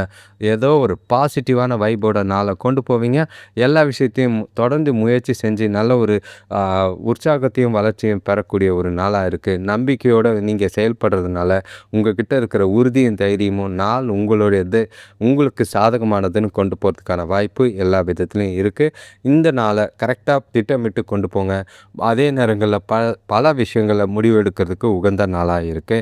ஏதோ ஒரு பாசிட்டிவான வைபோட நாள கொண்டு போவீங்க. எல்லா விஷயத்தையும் தொடர்ந்து முயற்சி செஞ்சு நல்ல ஒரு உற்சாகத்தையும், வளர்ச்சியும் பெறக்கூடிய ஒரு நாளா இருக்கு. நம்பிக்கையோட நீங்க செயல்படுறதுனால, உங்ககிட்ட இருக்கிற உறுதியும், தைரியமும் நாள் உங்களுடையது, உங்களுக்கு சாதகமானதுன்னு கொண்டு போறதுக்கான வாய்ப்பு எல்லா விதத்திலயும் இருக்கு. இந்த நாள கரெக்ட்டா திட்டமிட்டு கொண்டு போங்க. அதே நேரங்கள்ல பல விஷயங்கள முடிவெடுக்கிறதுக்கு உகந்த நாளா இருக்கு.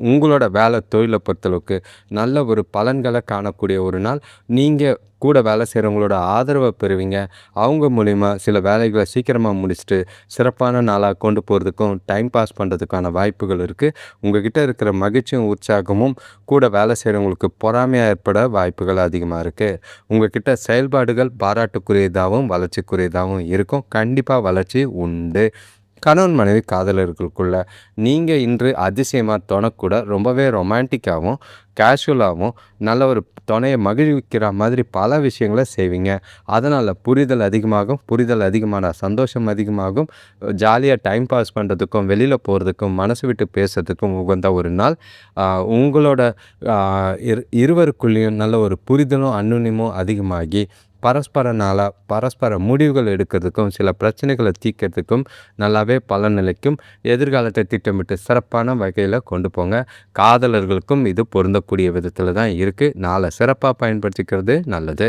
உங்களோட வேலை தொழில பொறுத்தளவுக்கு நல்ல ஒரு பலன்கள காணக்கூடிய ஒரு நாள். நீங்க கூட வேலை செய்கிறவங்களோட ஆதரவ பெறுவீங்க. அவங்க மூலியமா சில வேலைகள சீக்கிரமா முடிச்சுட்டு, சிறப்பான நாளா கொண்டு போறதுக்கும், டைம் பாஸ் பண்ணுறதுக்கான வாய்ப்புகள் இருக்கு. உங்ககிட்ட இருக்கிற மகிழ்ச்சியும், உற்சாகமும் கூட வேலை செய்கிறவங்களுக்கு பொறாமையா ஏற்பட வாய்ப்புகள் அதிகமா இருக்கு. உங்ககிட்ட செயல்பாடுகள் பாராட்டுக்குரியதாகவும், வளர்ச்சிக்குரியதாகவும் இருக்கும். கண்டிப்பா வளர்ச்சி உண்டு. கணவன் மனைவி காதலர்களுக்குள்ள நீங்க இன்று அதிசயமா தொணக்கூட ரொம்பவே ரொமான்டிக்காவும், கேஷுவலாவும் நல்ல ஒரு துணைய மகிழ்விக்கிற மாதிரி பல விஷயங்கள செய்வீங்க. அதனால புரிதல் அதிகமாகும். புரிதல் அதிகமானா சந்தோஷம் அதிகமாகும். ஜாலியா டைம் பாஸ் பண்ணுறதுக்கும், வெளியில போறதுக்கும், மனசு விட்டு பேசுறதுக்கும் உகந்த ஒரு நாள். உங்களோட இருவருக்குள்ளேயும் நல்ல ஒரு புரிதலும், அந்யோன்யமும் அதிகமாகி பரஸ்பர நாளா பரஸ்பர முடிவுகள் எடுக்கிறதுக்கும், சில பிரச்சனைகள தீர்க்கிறதுக்கும் நல்லாவே பலனளிக்கும். எதிர்காலத்தை திட்டமிட்டு சிறப்பான வகையில கொண்டு போங்க. காதலர்களுக்கும் இது பொருந்தக்கூடிய விதத்தில தான் இருக்கு. நாள சிறப்பா பயன்படுத்திக்கிறது நல்லது.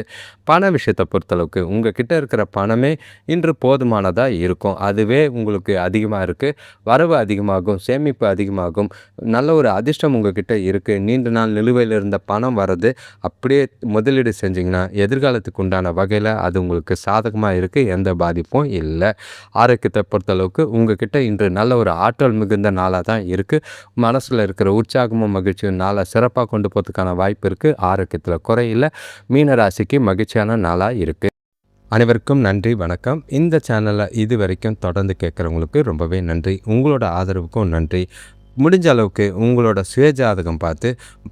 பண விஷயத்த பொறுத்தளவுக்கு உங்ககிட்ட இருக்கிற பணமே இன்று போதுமானதா இருக்கும். அதுவே உங்களுக்கு அதிகமா இருக்கு. வரவு அதிகமாகும், சேமிப்பு அதிகமாகும். நல்ல ஒரு அதிர்ஷ்டம் உங்ககிட்ட இருக்கு. நீண்ட நாள் நிலுவையில இருந்த பணம் வரது. அப்படியே முதலீடு செஞ்சீங்கன்னா, எதிர்காலத்துக்கு உண்டான வகையில அது உங்களுக்கு சாதகமா இருக்கு. எந்த பாதிப்பும் இல்ல. ஆரோக்கியத்த பொறுத்தளவுக்கு உங்ககிட்ட இன்று நல்ல ஒரு ஆற்றல் மிகுந்த நாளா தான் இருக்கு. மனசுல இருக்கிற உற்சாகமும், மகிழ்ச்சியும் நாள சிறப்பா கொண்டு போறதுக்கான வாய்ப்பு இருக்கு. ஆரோக்கியத்துல குறையில்ல. மீன ராசிக்கு மகிழ்ச்சியான நாளா இருக்கு. அனைவருக்கும் நன்றி, வணக்கம். இந்த சேனலை இதுவரைக்கும் தொடர்ந்து கேட்குறவங்களுக்கு ரொம்பவே நன்றி. உங்களோட ஆதரவுக்கும் நன்றி. முடிஞ்ச அளவுக்கு உங்களோட சுயஜாதகம் பார்த்து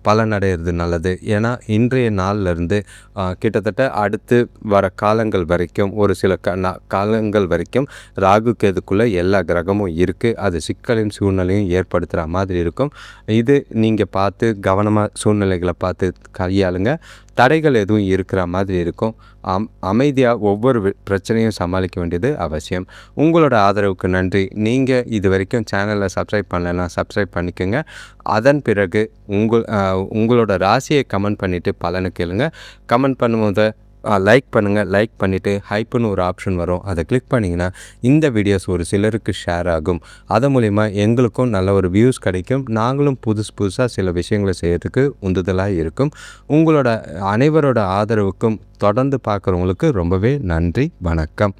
பலனடைகிறது நல்லது. ஏன்னா இன்றைய நாள்லேருந்து கிட்டத்தட்ட அடுத்து வர காலங்கள் வரைக்கும் ஒரு சில காலங்கள் வரைக்கும் ராகு கேதுக்குள்ளே எல்லா கிரகமும் இருக்குது. அது சிக்கலின் சூழ்நிலையும் ஏற்படுத்துகிற மாதிரி இருக்கும். இது நீங்கள் பார்த்து கவனமாக சூழ்நிலைகளை பார்த்து கையாளுங்க. தடைகள் எதுவும் இருக்கிற மாதிரி இருக்கும். அமைதியாக ஒவ்வொரு பிரச்சனையும் சமாளிக்க வேண்டியது அவசியம். உங்களோட ஆதரவுக்கு நன்றி. நீங்கள் இது வரைக்கும் சேனலை சப்ஸ்கிரைப் பண்ணலைன்னா சப்ஸ்கிரைப் பண்ணிக்கோங்க. அதன் பிறகு உங்களோட ராசியை கமெண்ட் பண்ணிவிட்டு பலனை கேளுங்க. கமெண்ட் பண்ணும்போது லைக் பண்ணுங்கள். லைக் பண்ணிவிட்டு ஹைப்புன்னு ஒரு ஆப்ஷன் வரும். அதை கிளிக் பண்ணிங்கன்னா இந்த வீடியோஸ் ஒரு சிலருக்கு ஷேர் ஆகும். அது மூலிமா எங்களுக்கும் நல்ல ஒரு வியூஸ் கிடைக்கும். நாங்களும் புதுசாக சில விஷயங்களை செய்கிறதுக்கு உந்துதலாக இருக்கும். உங்களோட அனைவரோட ஆதரவுக்கும் தொடர்ந்து பார்க்குறவங்களுக்கு ரொம்பவே நன்றி, வணக்கம்.